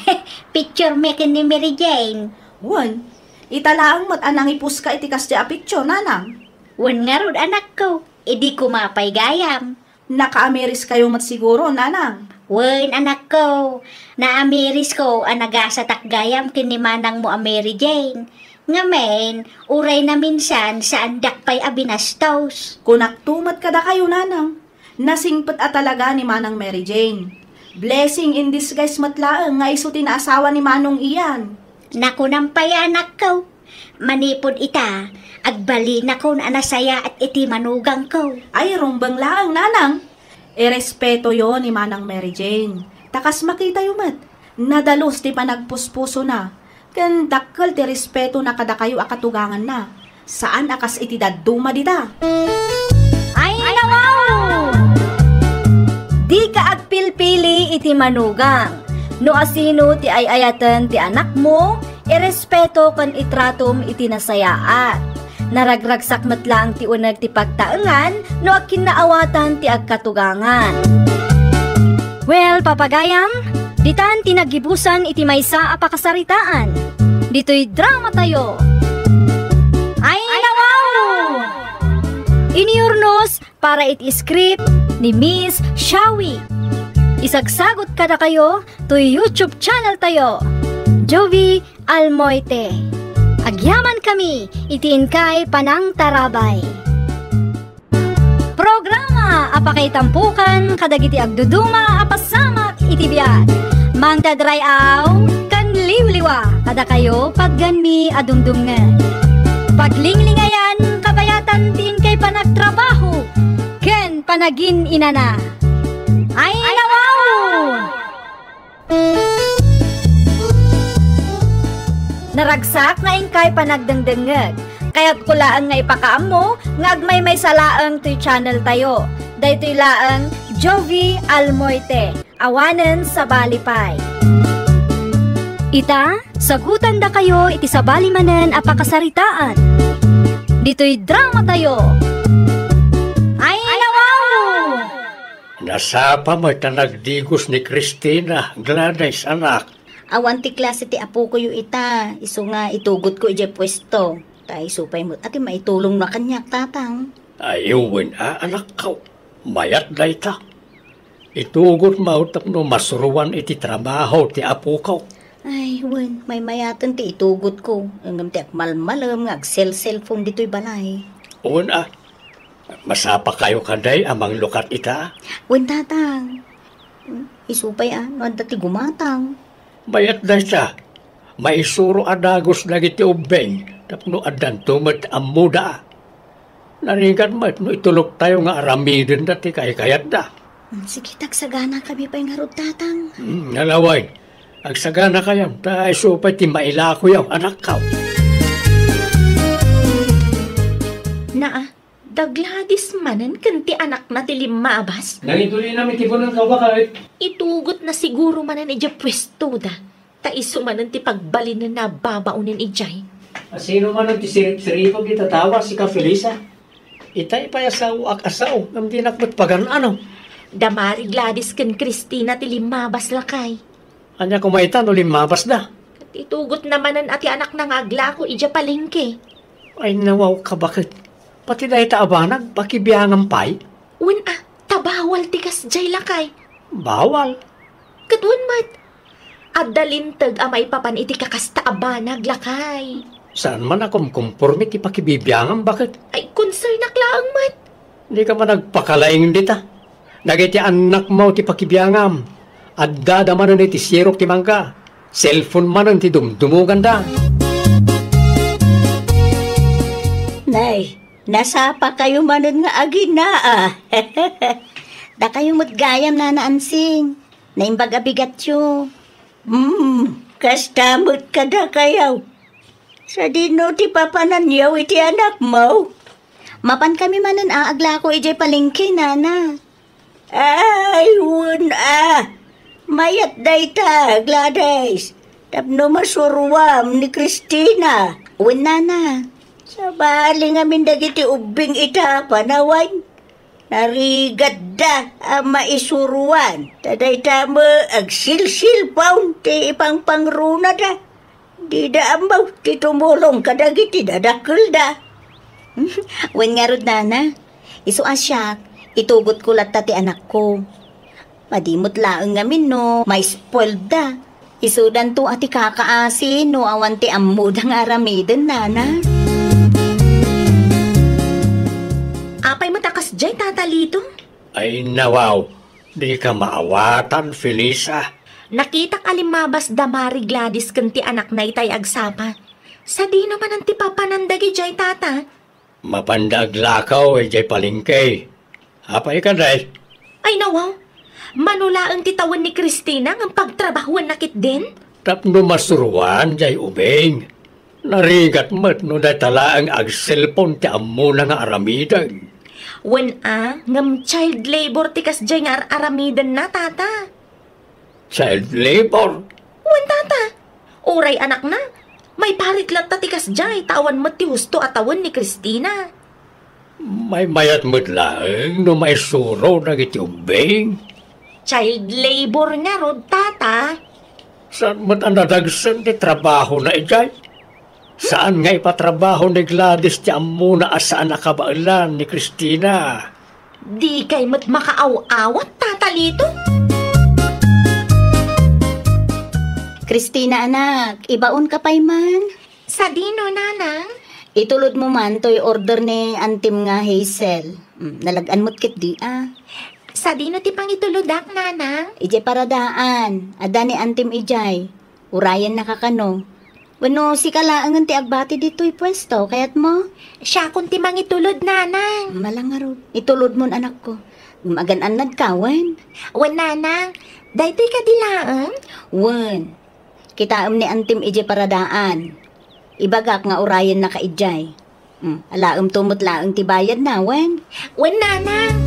picture making ni Mary Jane. Wan, italaang mat anang ipus ka iti kasya a picture nanang. Wan nga rod anak ko. Idi kumapay gayam. Naka-ameris kayo mat siguro nanang. Wan anak ko. Naamiris ko ang nagasatak gayam kini Manang mo a Mary Jane. Ngamen, uray na minsan saan dakpay abinastos. Kunaktumat kada kayo nanang. Nasingpet at talaga ni Manang Mary Jane. Blessing in disguise matlaang nga iso tinaasawa ni Manong iyan. Naku nampay anak ko. Manipod ita, agbali na ko na anasaya at iti manugang ko. Ay, rumbang lang nanang. Irespeto yon ni Manang Mary Jane. Takas makita yumat. Nadalos ti panagpuspuso na. Ken dakkel ti respeto na kada kayo akatugangan na. Saan akas iti daduma dita? Ay, nawaw! Di ka agpilpili iti manugang. No asino ti ayayatan ti anak mo, irespeto kan itratom iti nasayaat. Naragragsak matlang ti unag ti pagtaengan, no akinaawatan ti agkatugangan. Well, papagayam, ditan tinagibusan iti maysa a pakasaritaan. Dito'y drama tayo. Ay, nawaw! Iniurnos para iti script ni Miss Shawi. Isagsagot kada kayo to YouTube channel tayo, Jovi Almoite. Agyaman kami, itiin kay Panang Tarabay. Programa apakay tampukan, kadagiti agduduma, apasamak itibiyat. Mangtadrayaw, kan liwliwa, kada kayo pagganmi adumdumngan. Paglinglingayan, kabayatan tin kay panagtrabaho, ken panagin inana. Ay, nawaw! Ragsak nga ingkay panagdengdengeg. Kaya't kulaan nga ipakaam mo, nga agmay salaang to'y channel tayo. Dahito'y laang Jovi Almoite, awanen sa Balipay. Ita, sagutan da kayo iti sa balimanen a pakasaritaan. Dito'y drama tayo. Ay, nawaw! Nasapa mo nagdigos ni Cristina, Gladys, anak. Awan ti klase ti apo ko yu ita. Iso nga itugot ko ije pwesto. Tay supay mo ati maitulong na kanyak tatang. Ayun, anak ko. Mayat da ita. Itugot mo tapno masuruan iti trabaho ti apo ko. Ay, wen, may mayatan ti itugot ko. Ang ti akmalmalam nga cellphone dito'y balay. Uwan masapa kayo kaday amang lukat ita. Wen tatang. Isupay no dati gumatang. Mayat da ita. Maisuro adagos nagiti ubeng. Tapno adan tumat amuda. Naringan mo no itulog tayo nga aramidin dati kayat da. Sige, tagsagana kami pa'y ngarod tatang. Nalaway. Agsagana kayo. Tayo supay ti mailako yaw anak ka. Naa, Gladys manen kanti anak na ti limabas. Nangituloy namin tipunan ka ba kahit? Itugot na siguro manan ija pwesto da. Taiso manan ti pagbalinan na babaunin ijay. Sino man ang tisirip-siripag itatawa si Ka Felisa? Itay payasaw ak-asaw. Ang dinakmat pagan ano? Damari Gladys kan Cristina ti limabas lakay. Anya kumaitan o limabas da? Itugot namanan ati anak na ngagla ko ija palengke. Ay nawaw ka bakit? Pati dahi taabanag, pakibiyangan pa'y? Uwan tabawal tikas jay lakay. Bawal. Katun mat. Adalintag amay papan iti kakasta abanag lakay. Saan man akong kumporme ti pakibibiyangan, bakit? Ay, concern naklaang mat. Hindi ka man nagpakalaing dita. Nagiti anak mo ti pakibiyangan. At dadamanan iti sirok ti mangga. Cellphone man ti dumdumugan da. Nay, nasapa kayo manan nga agina Da kayo matgayam na naansing. Naimbag abigat yo. Kastamot ka da kayaw. Sa dino ti papanan yaw iti anak mo. Mapan kami manan aagla ko ijay palengke nana. Ay, wun Mayat day ta, Gladys. Tapno masuruam ni Cristina. Wun nana. Sa bali nga mindagiti ubing ita panawan. Narigat da ang maisuruan. Taday ta mo agsilsil paun ti ipang pangruna da. Di da ambaw ti tumulong kadagiti dadakil da. Wen nga rod nana. Isu asyak, itugot ko latta ti anak ko. Madimot laeng ngamin no, may spoiled da. Isudan to ati kakaasin no awan ti amuda nga aramiden nana. Apay matakas jay tatalito. Ay nawaw, di ka maawatan, Felisa. Nakita kalimabas damari Gladys kanti anak na itay agsapa. Sa di naman ang tipapanandagi jay tata. Mapandag lakaw jay palingkay. Apay ka day? Ay nawaw, manulaang titawan ni Cristina ang pagtrabahuan nakit din? Tapno masuruan jay ubeng. Narigat mat no day talaang ag-cellphone ti amuna nga aramidan. Wen ngam child labor tikas jay nga aramidan na tata. Child labor? Wen tata, oray anak na. May parit lang tatikas jay, tawan mo ti husto atawan ni Cristina. May mayat mo't laeng no may suro na iti ubeng. Child labor nga rod, tata. Saan mo't ang nadagsan ti trabaho na ijay? Saan nga ipatrabaho ni Gladys ti amuna asaan nakabailan ni Cristina? Di kay mo't makaaw-awat, tata lito. Cristina anak, ibaon ka pa'y man. Sa dino, nanang? Itulod mo man to'y order ni Antim nga Hazel. Nalagaan mo't kit di Sa dino ti pangituludak, nanang? Ijay paradaan. Ada ni Antim ijay. Urayan nakakano. Wano si kalaangan ti agbati dito'y pwesto. Kayat mo? Siya kung ti mangitulod, nanang. Malangaro. Itulod mo anak ko. Magan-anad kawan. Wan, nanang. Daytoy ka dilaan? Wan. Kitaam ni Antim ije paradaan. Ibagak nga urayan na kaidjay. Alaam tumot laang tibayad na, wen. Wen, nanang.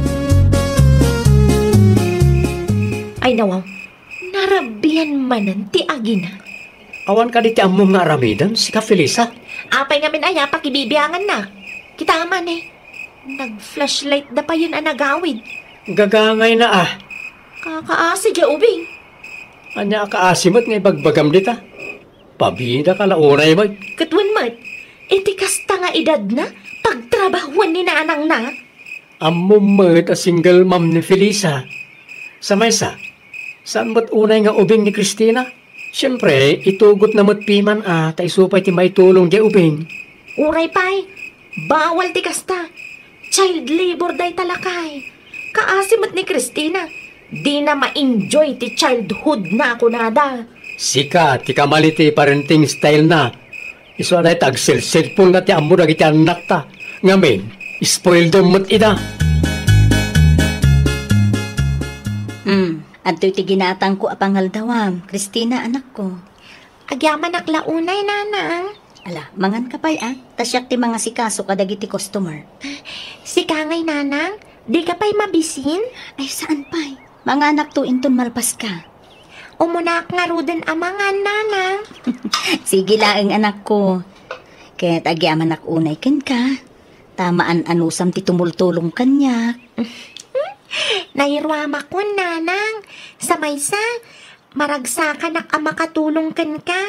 Ay, nawaw. Narabian manan ti agina. Awan ka di ti among nga aramidan, si ka Felisa. Apay ngamin aya, pakibibiyangan na. Kita man Nag-flashlight na pa yun ang nagawid. Gagangay na Kakaasi dya, ubing. Anya kaasimot nga ibagbagam dita. Pabida ka launay mag. Katwan mat, iti kasta nga edad na, pagtrabahuan ni nanang na. Amumot a single mom ni Felisa. Sa maysa, saan mo't unay nga ubing ni Christina? Siyempre, itugot na mo't piman tay supay ti may tulong di ubing. Uray pay, bawal ti kasta. Child labor day talakay. Kaasimot ni Christina, di na ma-enjoy ti childhood na kunada. Sika, ti kamaliti parenting style na. Iso na tag-cellphone na ti amo na iti anak ta. Ngamin, spoiled mo't ida. At ti ginatang ko apangal dawam, Christina, anak ko. Agyaman aklaunay, nanang. Ala, mangan ka pa'y tasyak ti mga sikaso kadagiti customer. Sikangay, nanang, di ka pa'y mabisin? Ay, saan pa'y? Mga anak to inton malpas ka. Umunak nga ruden amangan, nanang. Sige laeng anak ko. Kaya't agyaman unay ken ka. Tamaan anusam ti tumultulong kanya. Nairwama ko, nanang. Sa maysa, maragsakan ang makatulong ken ka.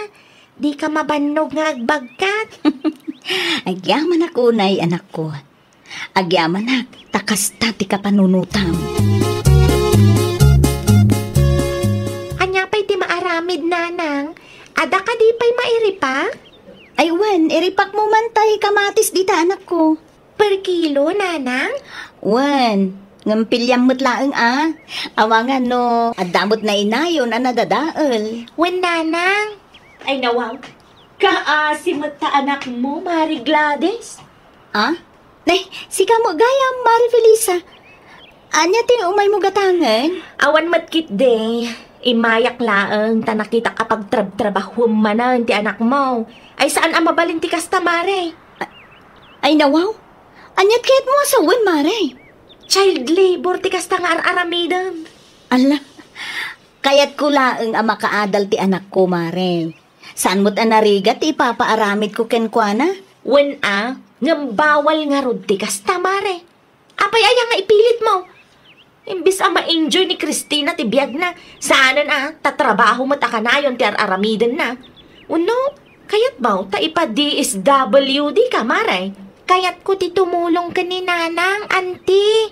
Di ka mabannog nga agbagkat. Agyaman unay anak ko. Agyaman takas tati ka panunutam. Anya pa'y ti maaramid, nanang. Ada ka di pa'y mairipak? Ay wen, iripak mo man tay kamatis dita anak ko. Per kilo, nanang? Wen, ngampilyam mo't laeng Awangan no, adamot na inayon nadadaol. Wen, nanang? Ay nawaw, kaasimot ta anak mo, Mari Gladys. Nay, sika mo gayam, Mari Felisa. Anya ti umay mo gatangan? Awan matkit de. Imayak laeng, ta nakita kapag trabahum manan ti anak mo. Ay saan ang mabalin ti kasta, Mare? Ay nawaw, anyat kahit mo asawan, Mare. Child labor ti kasta nga aramidan. Ala, kayat ko laeng ang makaadal ti anak ko, Mare. Saan mo't anarigat ipapaaramid ko kenkwana? Wen ngam bawal nga rod ti kasta, Mare. Apay ayang nga ipilit mo. Imbis ma-enjoy ni Christina ti biyag na. Saanan tatrabaho mo't akanayon ti aramidan na. Uno, kayat ba ta ipa DSWD ka, Mare? Kayat ko ti tumulong ka ni nanang, auntie.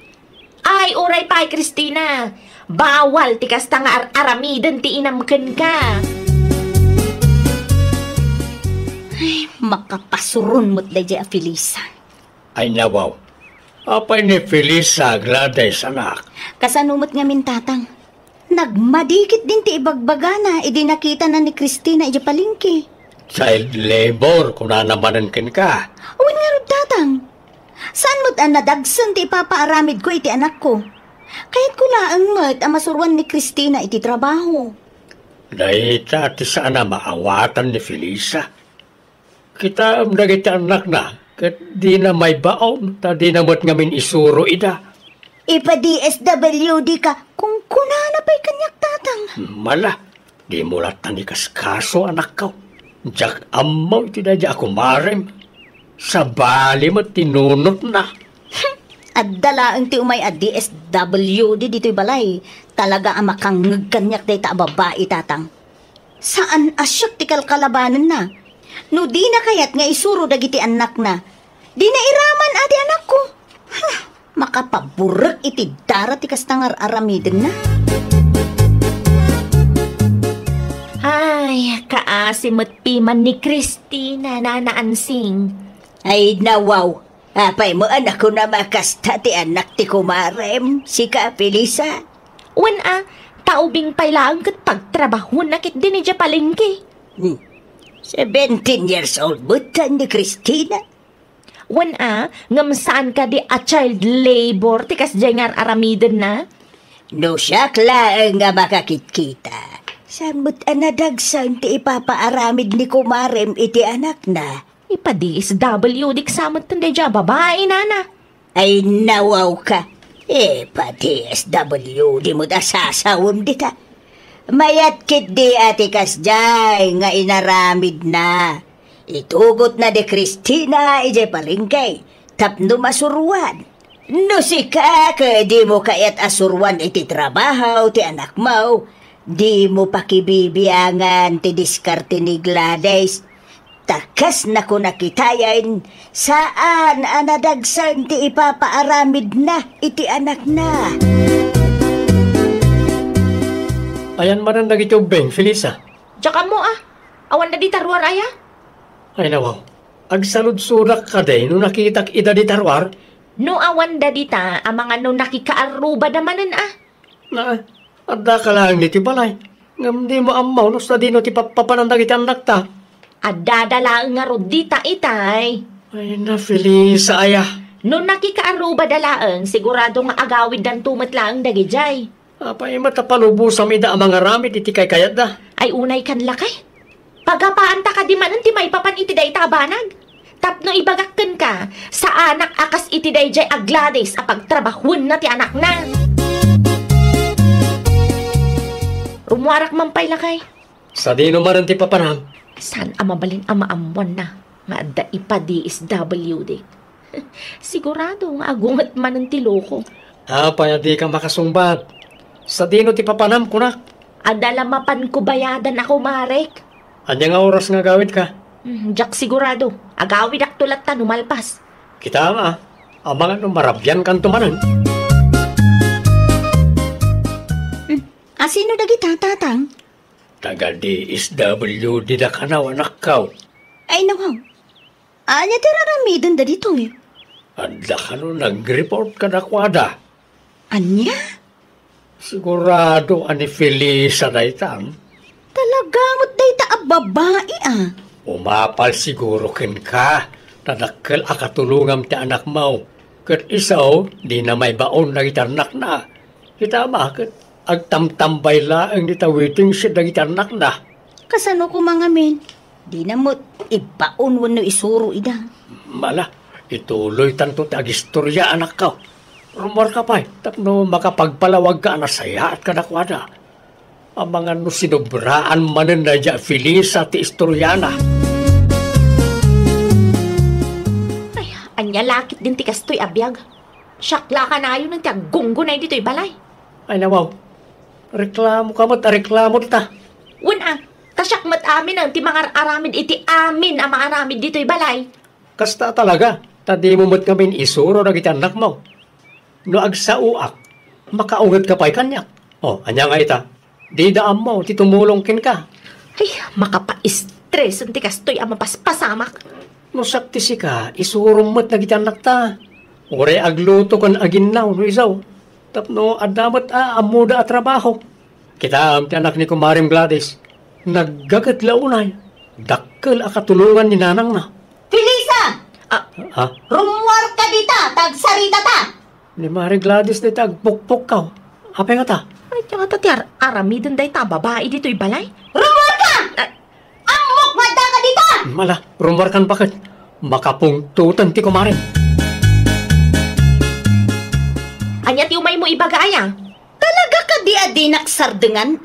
Ay, uray pa, Christina. Bawal ti kasta nga aramidan ti inamken ka. Ay, makapasurun mo't dahi Felisa. Ay nawaw, apay ni Felisa Gladys anak. Kasanumot nga mintatang. Nagmadikit din ti ibagbagana, nakita na ni Christina ija palingki. Child labor, kung nanamanan ken ka. Uwin nga rod tatang. Saan mo't nadagsan ti ipapaaramid ko iti anak ko? Kaya't ko laang mo't amasurwan ni Christina iti trabaho. Dahita ti sana maawatan ni Felisa. Kita am dagiti anak na, kat di na may baon, ta di na mo't ngamin isuro ida. Ipa DSWD ka, kung kunana pa'y kanyak tatang. Mala, di mo latan ni kaskaso anak ko. Diyak amaw iti na diyak kumarem. Sa bali mo tinunot na. At dalaan ti umay at DSWD dito'y balay. Talaga ang makangag kanyak day ta babae tatang. Saan asyak ti kalkalabanan na? No di na kayat nga isuro dagiti anak na. Di na iraman adi anak ko. Makapaburek iti darat ti kastangar aramiden na. Ay, kaasimot piman ni Christina na naansing. Ay nawaw, apay mo anak ko na makasta ti anak ti kumarem, si ka Felisa. Wen taubing pailang kat pagtrabaho na kit din niya palengke. 17 years old butan ni Christina. Wen ngam saan ka di a child labor tikas dyan nga aramiden na? No siya lang nga makakit-kita. Samot anadagsan ti ipapaaramid ni kumarem iti anak na. Ipa-DSWD kasamot tanday dya, babae, nana. Ay nawaw ka. Pati SWD mo da sasawam dita. Mayat kit di ati kasjay nga inaramid na. Itugot na de Cristina ije palingkay. Tapno masuruan. No si ka di mo kayat asurwan iti trabaho ti anak mo. Di mo pakibibiyangan ti diskarte ni Gladys. Takas na ko nakitayan saan anadagsan ti ipapaaramid na iti anak na. Ayan man ang nagitubeng, Felisa. Tsaka mo awan na di tarwar aya? Ay nawaw, agsalud-surak ka day no nakitak ida di tarwar. No awan da dita, ang mga no nakikaaruba namanan Na, adda ka lang ni ti balay. Ngam di mo amaw no sa di no ti papanandag iti anak ta. Adadala nga ro dita itay. Ay na, Felisa, aya. No nakikaaruba dalaang, sigurado nga agawid dan tumat lang dagijay. Apay matapalubusam ida ang mga ramit iti kay kayat da. Ay unay kan lakay. Pagapaan ta ka di manan ti may papan iti day tabanag. Tapno ibagakkan ka, sa anak akas iti day jay Gladys apagtrabahun na ti anak na. Rumuarak man pay lakay. Sa dino maran ti papanam. San amabalin amaamuan na, nga da ipa-DSWD. Sigurado nga agungat man ang tiloko. Apay di ka makasumbat. Sa dino ti papanam ko na. Adalamapan ko bayadan ako, Marek. Anya nga oras nga gawid ka? Jack sigurado, agawid ak tulat ta numalpas. Kita nga, ang mga numarabyan kan tumanan. Asino dagita, tatang? Taga DSWD da ka na, anak kaw. Ay nawaw, anya tiraramidon da dito eh. Adda ka no, nag-report ka na kwada. Anya? Sigurado ani Felisa na itang. Talagamot day ta babae Umapal siguro ken ka. Nadakkel akatulungam ti anak mo. Ket isaw, di na may baon na gitarnak na. Kita bakit? Agtamtambay laang ditawiting siya na gitarnak na. Kasano ko mga men? Di na mo ibaon wano isuro ida. Mala, ituloy tanto ti agistorya anak ka. Rumor ka pa'y, tapno makapagpalawag ka na saya at kanakwada. Ang mga no sinubraan manan na dya Felisa ti istoryana. Ay, anya lakit din ti kastoy abiyag. Syakla ka na yun ng ti agunggo na dito'y balay. Ay nawaw, reklamo ka mo't reklamo ta. Tasyak mat amin ang ti mga aramid iti amin ang mga aramid dito'y balay. Kasta talaga, tadi mo mo't kami isuro na gitanak mo. No agsauak, makaungat ka pa'y kanyak. Anya nga ita, di daam mo, titumulong kin ka. Ay, makapa-stress ang ti kastoy ang mapaspasamak. No sakti si ka, isuro mo't na gitanak ta. Ore agluto kan aginaw no isaw. Tapno adamat amuda at trabaho. Kita ang anak ni Kumaring Gladys. Naggagat launay. Dakkel akatulungan ni nanang na. Felisa! Rumwar ka dita, tagsarita ta! Ni Maring Gladys na tagpukpuk ka. Hapay nga ta? Ay, tiyan nga ta ti aramidon day ta, babae dito'y balay. Rumwar ka! Amok mada ka dita! Mala, rumwar kan bakit? Makapungtutan ti Kumaring. Anya ti umay mo ibagaya? Talaga ka di adinak sardengan,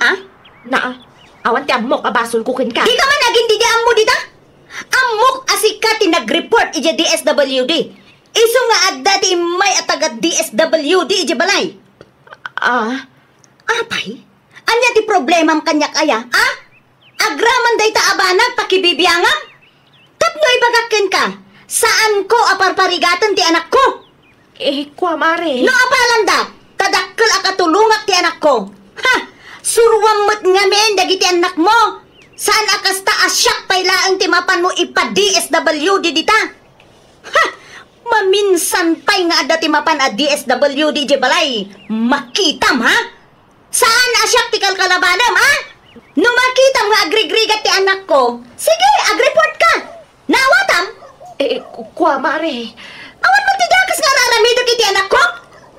Awan ti amok abasol kukin ka. Di ka man naging didiam mo dita? Amok asika ti nag-report ija DSWD. Iso nga adda ti may atagat DSWD ija balay. Apay? Anya ti problema ang kanyak aya, Agraman day ta abanag pakibibiyangam? Tapno ibagakin ka, saan ko aparparigatan ti anak ko? Kwa mare. No apalanda, kadakkel akatulungak ti anak ko. Surwam mo't ngamen dagiti anak mo. Saan akasta asyak pay laang timapan mo ipa-DSWD dita? Maminsan pay nga ada timapan a DSWD di balay. Makitam, Saan asyak ti kalkalabanam, No makitam nga agrigrigat ti anak ko, sige, agreport ka. Nawatam? Kwa mare. Awan mo ti dakas nga raramidok iti anak ko?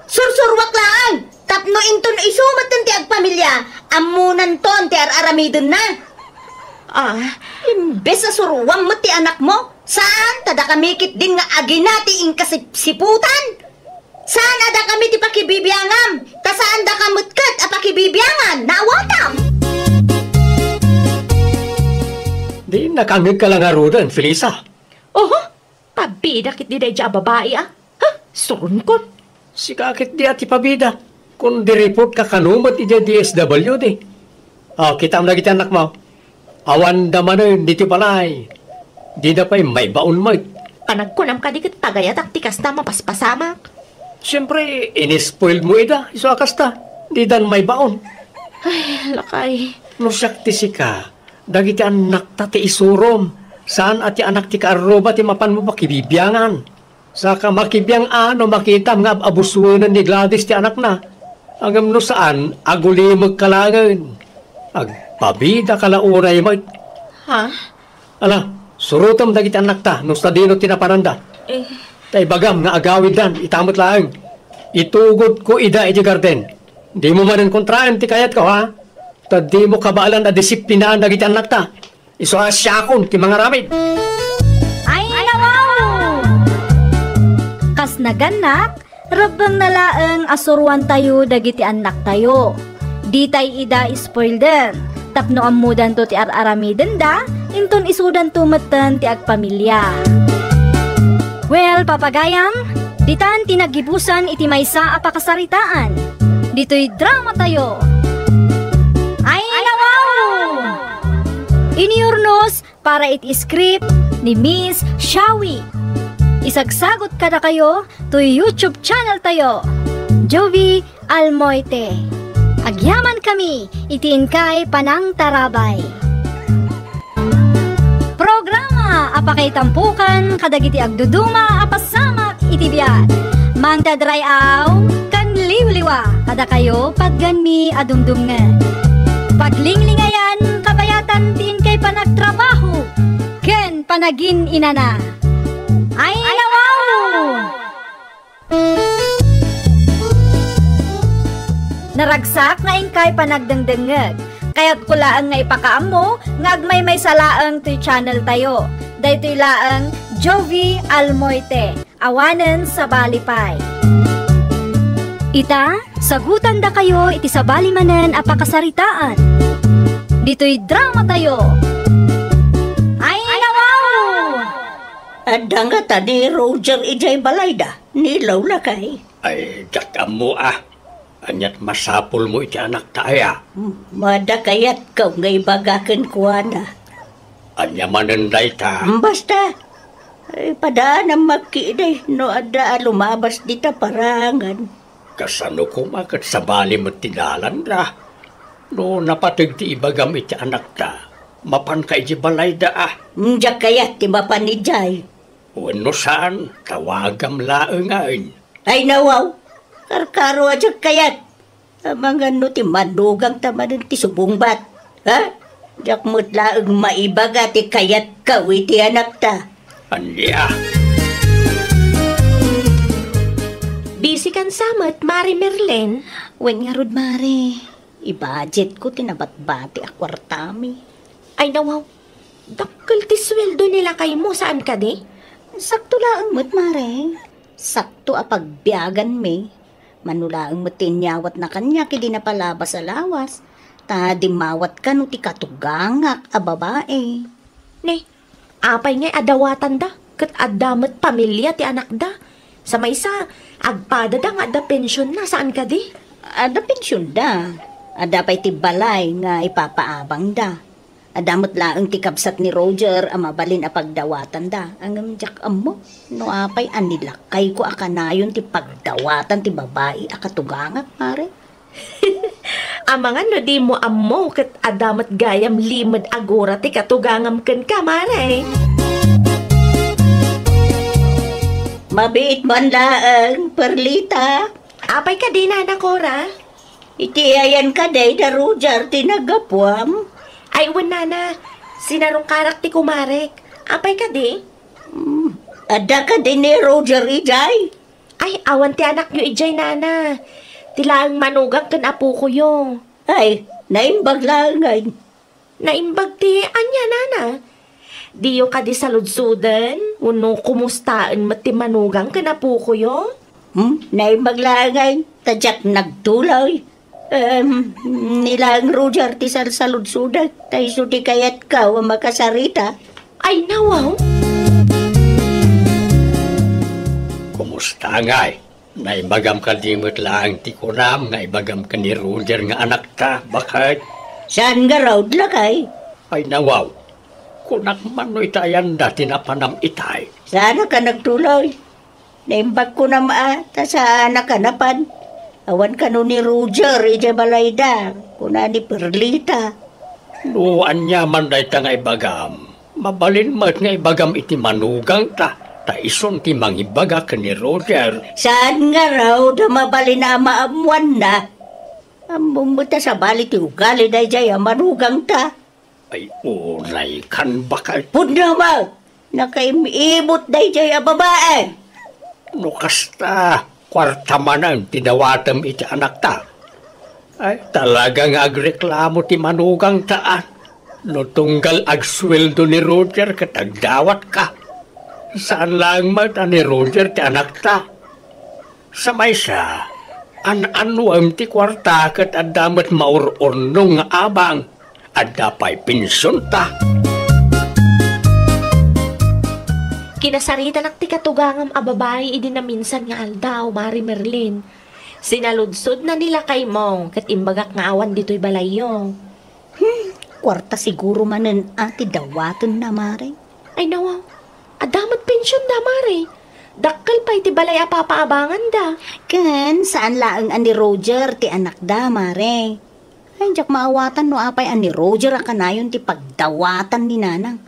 Sursurwak lang. Tapno inton isumat ti agpamilya, amunan ton ti aramidon na. Imbes na suruwang mo ti anak mo, saan tada kamikit din nga aginati ing kasipsiputan? Saan ada kami ti pakibibiyangam? Ta saan da kamutkat a pakibibiyangan? Nawatam! Di nakangig ka lang arudan, Felisa. Oho, pabida kit di dayja babae Ha? Surun ko. Si kakit di ati pabida. Kung di-report ka kanumat iti DSWD. Kita mo na kita anak mo. Awan damanin, dito palay. Di na pa'y may baon mo. Panagkunam ka dikit pagayat ak tikas na mapaspasamak. Siyempre, inispoiled mo ida. Iso akas ta. Di dan may baon. Ay, lakay. No sakti si ka. Dagiti anak ta ti isurom. Saan ati anak ti kaaroba ti mapan mo makibibiyangan. Saka makibiyang makita nga abusuanan ni Gladys ti anak na. Agam no saan, agulimag kalangan. Agpabida kalaunay mo. Ha? Ala, surutam dagiti anak ta. No sa dino tinaparanda. Tay bagam nga agawid dan, itamot lang. Itugod ko ida iti garden. Di mo manin kontraan ti kayat ko, ha? Ta di mo kabaalan na disiplinaan dagiti anak ta. Iso asyakon ti mga ramid. Ay, nawaw! Kas naganak, rabang nalaang asuruan tayo dagiti anak tayo. Di tay ida spoilder. Tapno amudan to ti aramiden da, inton isudan tumatan ti agpamilya. Well, papagayam, ditan tinagibusan iti maysa a pakasaritaan. Dito'y drama tayo. Ay, nawaw! Iniurnos para iti script ni Miss Shawi. Isagsagot kada kayo to YouTube channel tayo, Jovi Almoite. Agyaman kami, itiin kay Panang Tarabay. Programa apakay tampukan kadagiti agduduma apasamak iti biyan. Mangtadrayaw kan liwliwa kada kayo pagganmi adumdumngan. Paglinglingayan kabayatan tin kay panagtrabaho ken panagin inana. Ay nawaw! Naragsak nga ingkay panagdengdengeg. Kaya't kulaan nga ipakaam mo, nga agmay may salaang to'y channel tayo. Dahito'y laang Jovi Almoite, awanen sa Balipay. Ita, sagutan da kayo iti sa balimanen apakasaritaan. Dito'y drama tayo. Ay, nawaw! Adda nga ta ni Roger ijay balayda, nilaw na kay. Ay, jakam mo Anyat masapul mo iti anak taaya. Mada kayat kaw ngay bagakan kuana. Anya manenday ta. Basta, padaan ang makiday no ada lumabas di ta parangan. Kasano ko makat sa bali mo tinalan ra. No napatig ti ibagam iti anak ta. Mapan ka iti balayda Diya kayat ti mapanijay. Wano saan, tawagam laengain. Ay nawaw. Karkaro aja kayat. Mga no ti madugang tamanin ti subungbat. Ha? Diyak mutlaang maibaga ti kayat kawi ti anak ta. Anya. Busy kan samat, Mari Merlen. Wen nga rod, Mari. I-budget ko tinabat-bati a kwartami. Ay nawaw, dakkel ti sweldo nila kay mo, saan ka di? Sakto lang mo't, Mari. Sakto a pagbiagan me. Manulaang matinyawat na kanya kidi na palabas sa lawas. Ta dimawat ka no ti katugangak a babae. Ne, apay ngay adawatan da. Kat adamat pamilya ti anak da. Sa maysa, agpada da nga ada pensyon na. Saan ka di? Ada pensyon da. Ada pa'y ti balay nga ipapaabang da. Adamot laang ti kabsat ni Roger ang mabalin a pagdawatan da. Ang jak mo, no apay anilakay ko akanayon ti pagdawatan ti babae akatugangak, pare. Amangan no di mo ammo kat adamat gayam limad agora ti katugangam ken ka, mare. Mabiit man laang, Perlita. Apay ka di na, Cora? Iti ayan ka day da Roger ti nagapuam. Ay, wanana, sinarong karak ti kumarek. Apay ka di? Ada ka din ni Roger ijay. Ay, awan ti anak nyo ijay, nana. Tilaang manugang kan apo ko yung. Ay, Naimbag lang ngay. Naimbag ti, anya nana. Diyo ka di saludsudan, uno kumustaan mati manugang kanapuko yo. Naimbag lang ngay. Tadyak nagtuloy. Nilang Roger ti saludsudan. Tay suti kayat ka o makasarita. Ay nawaw. Kumusta ngay? Naibagam ka dimot lang ti kunam, naibagam ka ni Roger nga anak ta, bakit? Saan nga raw lakay? Ay nawaw, kunak mano'y tayan dati na panam itay. Sana ka nagtuloy. Naimbag ko na ta sa nakanapan. Awan ka no ni Roger, ije balayda. Kuna ni Perlita. Nuan niya man day ta nga ibagam. Mabalin mat nga ibagam iti manugang ta. Taison ti mangibaga ka ni Roger. Saan nga raw da mabali na maamuan na? Among mo ta sa bali ti ugali day jay manugang ta. Ay ulay kan bakal. Pudna ba? Nakaimibot day jay babae. No kasta, kwarta manan tinawatam iti anak ta. Ay talagang agreklamo ti manugang taan. No tunggal agsweldo ni Roger katagdawat ka. Saan lang mata ni Roger ti anak ta? Sa may siya, an-anuam ti kwarta kat adamat maur-urnong nga abang. Adda pa'y pinsyon ta. Kinasarita nak ti katugangam a babae idi na minsan nga aldaw, Mari Merlin. Sinaludsod na nila kay mong kat imbagak nga awan dito'y balayo. Kwarta siguro manen ati dawaton na Mari. Ay nawaw, adamat pensyon da Mari. Dakkal pa iti balay a papaabangan da. Ken, saan laang ani Roger ti anak da Mari. Ay, jak maawatan no apay ani Roger a kanayon ti pagdawatan ni nanang.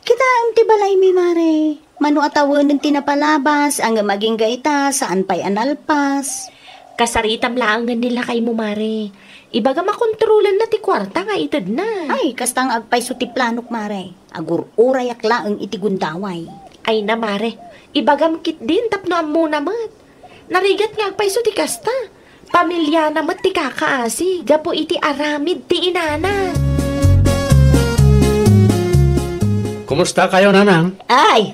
Kita ang tibalay mi Mare. Mano atawon ng tinapalabas, ang maging gaita, saan pa'y analpas. Kasaritam lang nila kay mo Mare. Ibaga makontrolan na ti kwarta nga itad na. Ay, kastang agpay so ti planok Mare. Agur-uray akla ang itigundaway. Ay na Mare, ibagam kit din tapno mo namat. Narigat nga agpay so ti kasta. Pamilya namat ti kakaasi, gapo iti aramid ti inana. Kumusta kayo, nanang? Ay,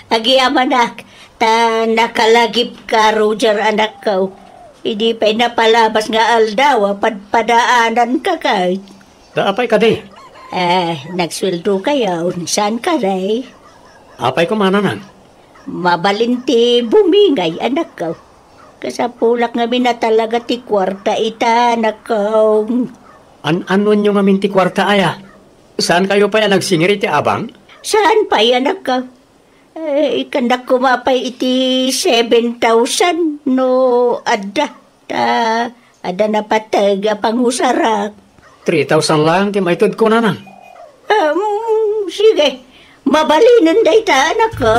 agiamanak. Ta nakalagip ka, Roger, anak ko. Hindi pa'y napalabas nga aldaw, padpadaanan ka kahit. Daapay ka di? Nagsweldo kayo. Saan ka rin? Apay ko mananang? Mabalinti bumingay, anak ko. Kasapulak nga na talaga ti kwarta ita, anak ko. Ano nyo nga minti kwarta aya? Saan kayo pa yan nagsingiri ti abang? Saan pa yan, anak ko? Ikandak ko mapay iti 7,000 no ada. Ada na patag pangusarak. 3,000 lang ti maitod ko nanang. Sige, mabalinan day ta, anak ko.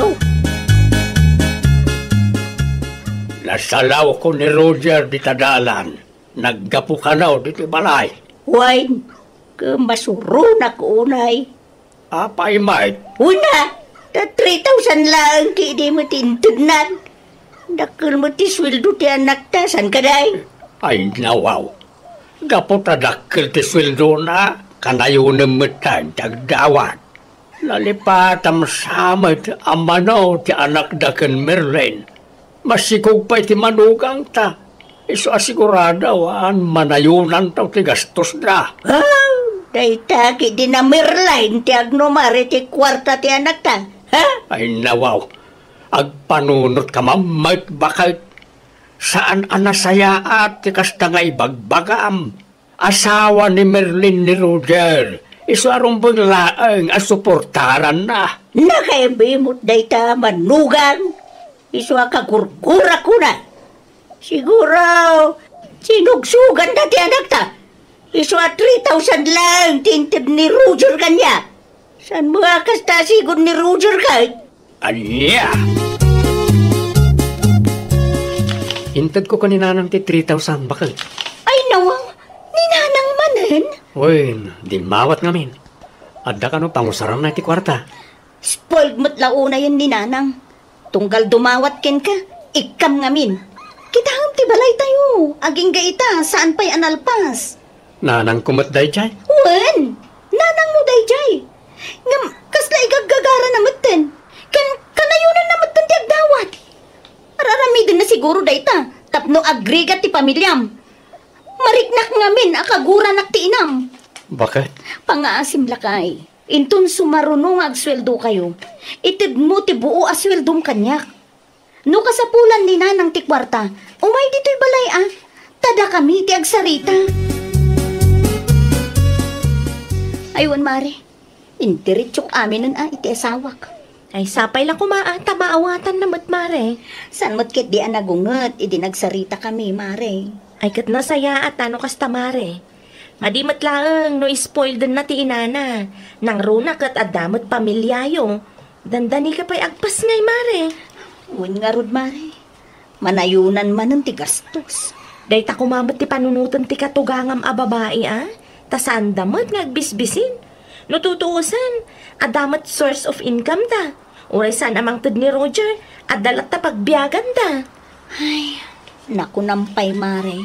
Nasalaw ko ni Roger di tadalan. Naggapu ka na o dito balay. Wine, masurunak unay. Apay mait. Una, 3,000 lang kidi mo tintunan. Dakil mo ti sweldo ti anak ta, san ka day? Ay nawaw. Gapo tadakil ti sweldo na kanayunan mo tan tagdawat. Lalipatam samad amano ti anak daken Merlin. Masikog pa iti manugang ta. Iso asigurada waan manayunan taw ti gastos na. Dayta kidi na Merlin ti agnomari ti kwarta ti anak ta. Ay nawaw. Agpanunot ka mamait bakit. Saan anasaya at ti kasta nga ibagbagam. Asawa ni Merlin ni Roger. Iso arong banglaang asuportaran na. Nakaibimot dayta manugang. Iso akagurgura ko na. Siguro, sinugsugan na ti anak ta. Iso 3,000 lang tintid ni Roger kanya. San mo kasta sigon ni Roger kahit? Anya! Hintad ko kaninanang ti 3,000 bakit? Ay nawang, ninanang manen. Uy, di mawat ngamin. Adda ka no pangusaran na ti kwarta. Spoiled mo't launa yan ninanang. Tunggal dumawat ken ka, ikam ngamin. Kita ti balay tayo. Aging gaita, saan pa'y analpas? Nanang kumat dayjay. Wen, nanang mo dayjay. Ngam, kasla igagagara na maten. Kanayunan na maten ti agdawat. Araramidin na siguro dayta. Tapno agregat ti pamilyam. Mariknak ngamin akagura nak ti inam. Bakit? Pangaasim lakay. Intun sumarunong agsweldo kayo. Itid mo ti buo asweldom kanyak. No kasapulan ni nanang ti kwarta. Umay dito'y balay Tada kami ti agsarita. Aywan mare. Indiritsok amin nun iti asawak. Ay, sapay lang kumaata, maawatan na mare. San mo't kit di nagunget, idi nagsarita kami, mare. Ay, kat nasaya at ano kasta mare. Madimat lang, no ispoil din na ti inana. Nang runa kat adamot pamilyayo. Dandani ka pa'y agpas ngay, mare. Uwin nga rod, mare. Manayunan man ng ti gastos. Dahil ta kumamot ti panunutan ti katugangam a babae, Tasaan damot nga agbisbisin. No tutuusan, adamat source of income ta. Uray saan amang tad ni Roger, adalat ta pagbiyagan ta. Ay, naku nampay, mare.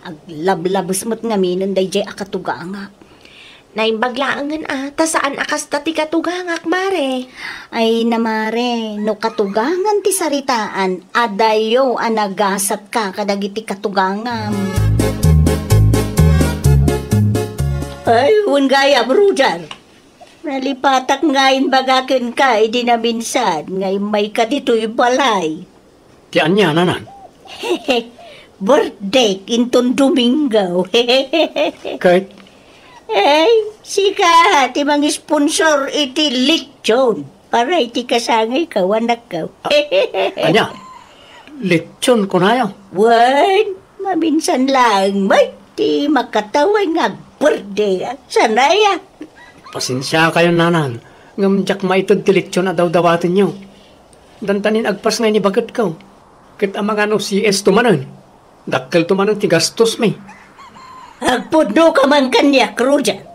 Aglablabos mo't ngaminan dayjay akatugangak. Naimbaglaangan tasaan akas ta ti katugangak, mare. Ay na mare, no katugangan ti saritaan, adayo anagasat ka kadagiti katugangam. Ay, gaya, Roger. Nalipatak ngayon bagakin ka, di na minsan, ngayon may ka dito'y balay. Tiyan niya, nanan. Hehe, birthday kinton Domingo. Kahit, Ay, sika, ti mang sponsor iti lechon. Para iti kasangay ka, wanak ka. anya, lechon ko na yaw. Wan, maminsan lang, may ti makataway nga birthday. Sanaya. Pasensya kayo, nanan. Ngamjak maitod ti lechon na daw-dawatin nyo. Dantanin agpas nga ni bagat ka. Kit ang mga CS tumanon. Dakkel tumanon ti gastos may. Agpudo ka man kanya, Roger.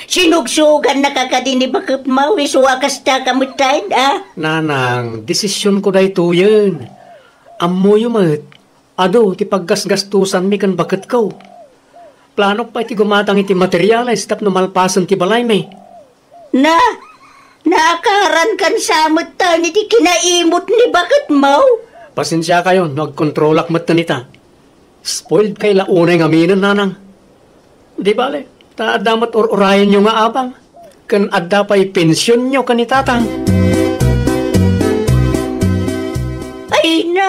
Sinugsugan na kakadini bakit mawis wakas ta kamutayin, Nanang, desisyon ko na ito yun. Amo yumat. Ado, ti paggasgastusan mi kan bagat ka. Plano pa iti gumatang iti materialis tap numalpasan ti balay may. Nakaran kan samot ta ni ti kinaimot ni bakit mau? Pasensya kayo, nagkontrolak matanita. Spoiled kay launay ng aminan, nanang. Di bale, taadamat or-orayan nyo nga abang. Kan adda pa'y pensyon nyo kanitatang. Ay na,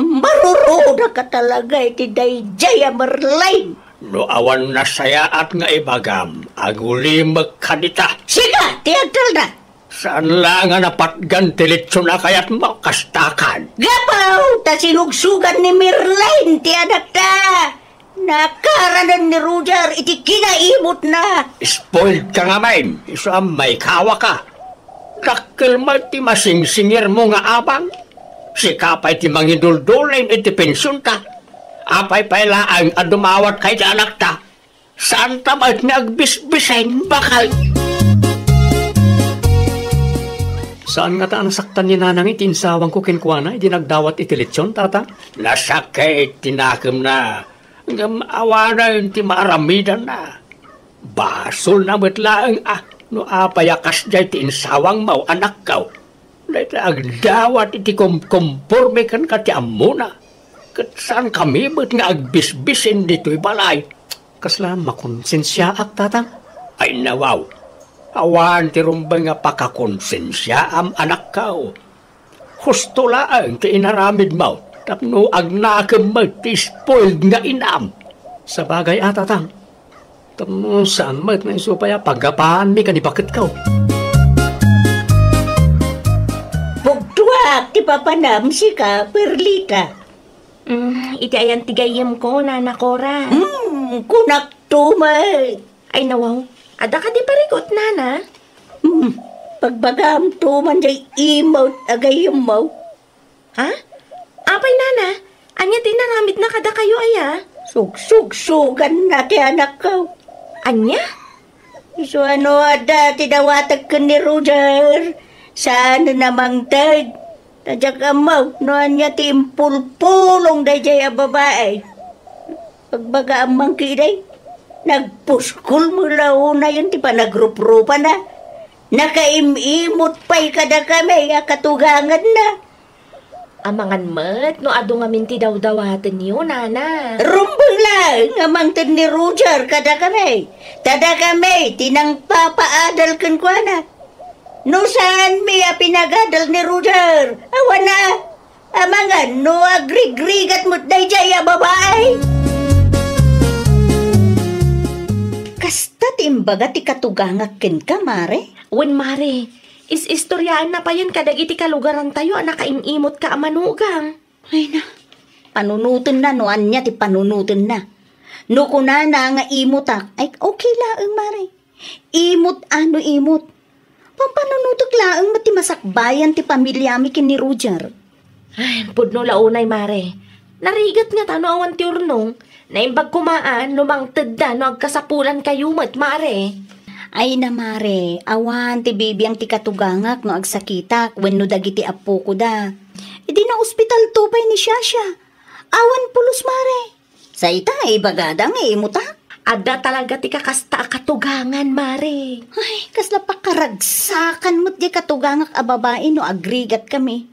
maruroda ka talaga iti dayjay Marlene. No awan na saya at nga ibagam, aguli magkanita. Siga, tiagtal na. Saan lang nga napatgan tilitso na kaya't makastakan? Gapaw, ta sinugsugan ni Marlene, ti anak ta. Nakaranan ni Roger, iti kinaimot na. Spoiled ka nga main, isang may kawa ka. Dakkel ti masingsingir mo nga abang. Sikapay ti mangiduldulain iti pensyon ta. Apay pailaan at dumawat kay ti anak ta. Saan ta ba't nagbisbisain bakal? Saan nga ta nasaktan ni nanang itinsawang ko kinkwana, iti nagdawat iti lechon, tata? Nasakay tinakam na. Hanggang awanan ti maaramidan na. Basol na matlaang no apayakas jay ti insawang mau anak kaw. Dahil agdawat iti komporme kan kati amuna. Kat saan kami ba't nga agbisbisin dito'y balay? Kasla makonsensya ak, tata? Ay nawaw. Awan ti rumbang nga pakakonsensya am anak kaw. Husto laang ti inaramid mo. Tapno agnakam ti spoiled nga inam. Sa bagay tatang. Tapno saan mat na isupaya pagapaan mi kanibakit ka. Bugtuak, ti papanam si ka, Perlita. Iti ayan tigayam ko, Nana Cora. Kunak tumay. Ay nawaw, ada ka di parikot, Nana. Pagbagam tuman jay imot agayam mo. Ha? Apay, Nana, anya tinaramid na kada kayo, aya? Sugan na ti anak ko. Anya? So ano ada tidawatag ka ni Roger. Saan namang tag? Tadyak amaw, no anya ti impulpulong day jay a babae. Pagbaga amang kiday. Nagpuskol mo launa yun, di ba nagrup-rupa na? Nakaimimot pa'y kada kami, katugangan na. Amangan mat, no ado nga minti daw-dawatan niyo, nana. Rumbang lang, amang tin ni Roger, kada kami. Tada kami, tinang papaadal kan kwa na. No saan mi pinagadal ni Roger? Awan na. Amangan, no agrig-rigat mo't dayjay babae. Kasta timbaga ti katugangak ken ka, mare? Wen, mare, istoryaan na pa yun kadagiti kalugaran tayo, nakaimimot ka amanugang. Ay na, panunutin na, no anya ti panunutin na. No kunana nga imutak, ay okay laang, mare. Imot ano imot. Pampanunutok laang mati masakbayan ti pamilyami kin ni Roger. Ay, pudno launay, mare. Narigat nga tano awan ti urnong, na imbag kumaan, lumang tedda no agkasapulan kayo mat, mare. Ay na, mare, awan ti bibiyang ti katugangak no agsakitak wenno dagiti apo ko da. Idi na ospital tupay ni Shasha. Awan pulos, mare. Sa ita bagadang imutak. Ada talaga ti kakasta katugangan, mare. Ay, kasla pa karagsakan mo't di katugangak a babae no agrigat kami.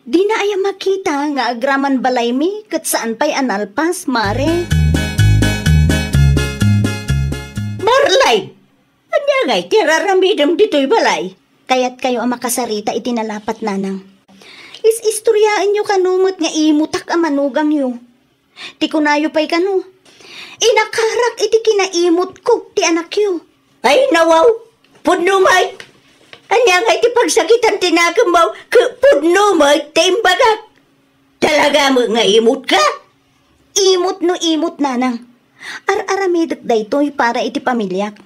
Di na aya makita nga agraman balay mi kat saan pa'y analpas, mare. Marlay! Anya nga'y tiraramidam dito'y balay. Kaya't kayo ang makasarita itinalapat nanang. Is-istoryaan nyo kanumot nga imutak ang manugang nyo. Ti kunayo pa'y kanu. Inakarak iti kinaimot ko ti anak nyo. Ay nawaw! Pudnumay! Anya nga'y ti pagsakitan tinakamaw pudnumay timbagak. Talaga mo nga imot ka? Imot no imot nanang. Ar-aramidot daytoy para iti pamilyak.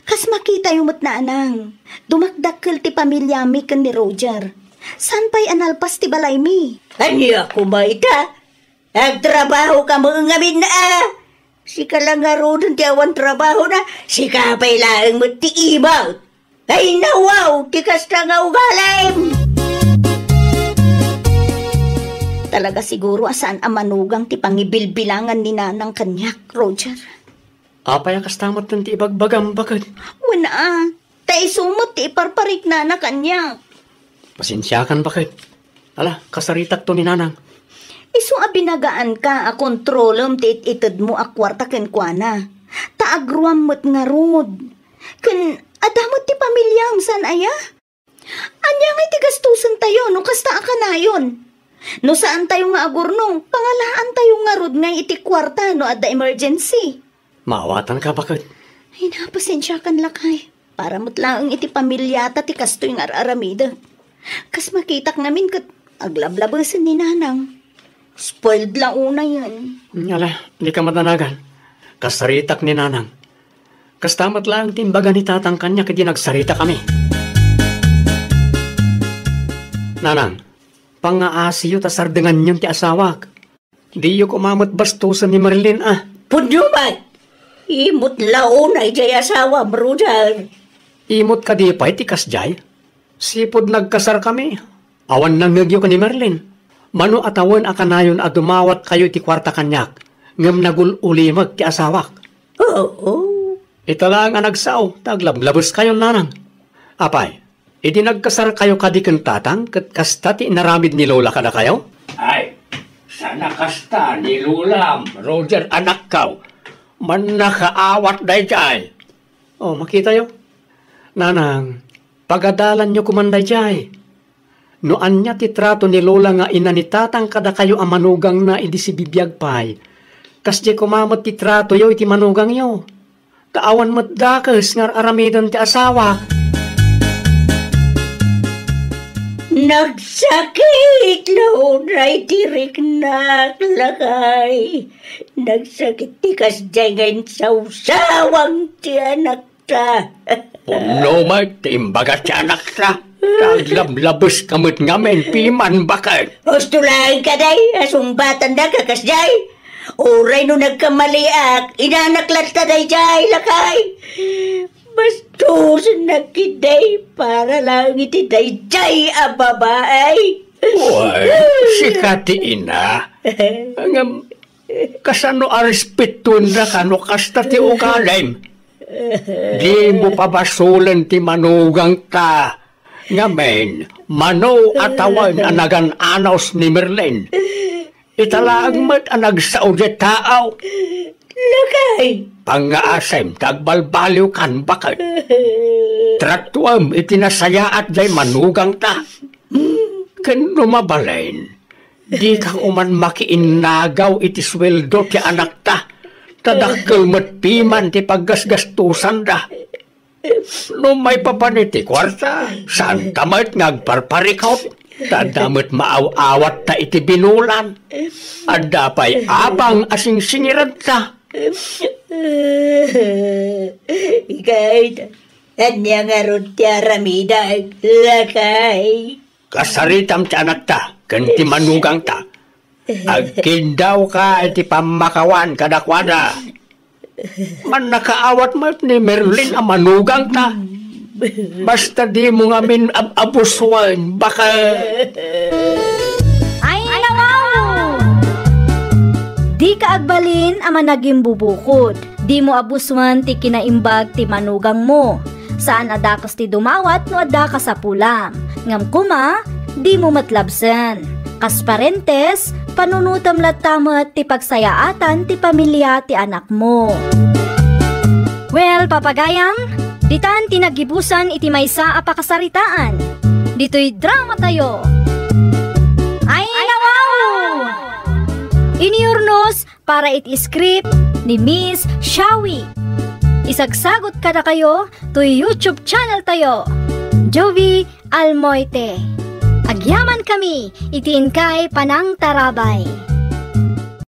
Kas makita yung mat na anang, dumakdakkel ti pamilyami ken ni Roger. San pa'y analpas ti balay mi? Anya kumaita? Agtrabaho ka mo ngamin na Sika lang nga rodon ti awan trabaho na, sika pa'y laang mo ti ibaw. Ay nawaw, ti kasta nga ugalim! Talaga siguro asaan ang manugang ti pangibilbilangan ni nanang kanyak, Roger. Apay ang kastamot ng ti ibagbagam bakit? Wala, tay sumot ti iparparik na kanyak. Pasensyakan bakit? Ala, kasaritak to ni nanang. Iso abinagaan ka a kontrolom ti itid mo a kwarta ken kuana. Taagruam mo't nga rungod. Ken adamot ti pamilyam san aya? Anya nga ti gastusan tayo no kasta ka na yon. No saan tayo nga agurnong, pangalaan tayo nga rod nga iti kwarta no adda emergency. Maawatan ka bakit? Ay napasensya kan lakay. Para mo't laang iti pamilyata ti kastoy nga aramida. Kas makitak namin kat aglablabasan ni nanang. Spoiled lang una yan. Ala, hindi ka matanagan. Kasaritak ni nanang. Kastamat lang timbaga ni tatang kanya kaya nagsarita kami. Nanang, pangaasiyo ta sardengan niyon ti asawak. Di yu kumamot bastusan ni Marilyn Punyumay! Imot launay jay asawa, brother. Imot ka di pa'y ti kasjay. Sipod nagkasar kami. Awan nangyagyo ka ni Marilyn. Mano atawan akanayon at dumawat kayo ti kwarta kanyak. Ngam nagululimag ti asawak. Oo. Ito lang ang nagsaw. Taglablabos kayo nanang. Apay, iti nagkasar kayo kadikin tatang kat kasta ti naramid ni Lola ka na kayo? Ay, sana kasta ni Lulam, Roger anak kaw. Man nakaawat day jay. Oh, makita yo. Nanang, pagadalan nyo kumanday jay. Noan niya titrato ni Lola nga ina ni tatang kada kayo ang manugang na idi si bibiyag pay. Kas di kumamot titrato yo iti manugang yo. Taawan mo't dakas nga aramidon ti asawa. Nagsakit launay tirik na lakay. Nagsakit ti kasjay ngayon sawsawang ti anak ta. Puno magtimbaga ti anak ta. Taglablabos kamot ngamen piman bakit? Hostulahin ka day, asumbatan na kakasjay. Oray no nagkamaliak, inanaklat ta day jay lakay. Bastos nakiday para lang iti day jay a babae. Uy, si Kati ina. Kasano arespetun na kano kasta ti ugalim. Di mo pabasulan ti manugang ta. Ngamen, mano atawan anagan anaws ni Merlin. Italaag mat anag sa ulit tao. Lakay. Pangaasem, tagbalbaliw kan bakit. Tratuam itinasaya at jay manugang ta. Ken lumabalain. Di ka uman makiinagaw iti sweldo ti anak ta. Tadakkel met piman ti paggasgastusan da. No may papaniti kwarta, saan tamat ngagparparikot. Tadamat maaw-awat ta iti binulan. At dapay abang asing singiran ta. Ikay, anya nga ron ti aramida, lakay. Kasaritam ti anak ta, kanti manugang ta. Agkin daw ka iti pamakawan kadakwada. Man nakaawat mo ni Merlin ang manugang ta. Basta di mo ngamin abuswan, baka... Ay, nawaw! Di ka agbalin ama naging bubukod. Di mo abuswan ti kinaimbag ti manugang mo. Saan adakas ti dumawat no adakas sa pulam. Ngam kuma, di mo matlabsan. Kas parentes, panunutam latamat ti pagsayaatan ti pamilya ti anak mo. Well, papagayam, ditan tinagibusan iti maysa a pakasaritaan. Dito'y drama tayo. Ay, nawaw! Iniurnos para iti script ni Miss Shawi. Isagsagot ka na kayo to YouTube channel tayo. Jovi Almoite. Agyaman kami, itiin kay Panang Tarabay.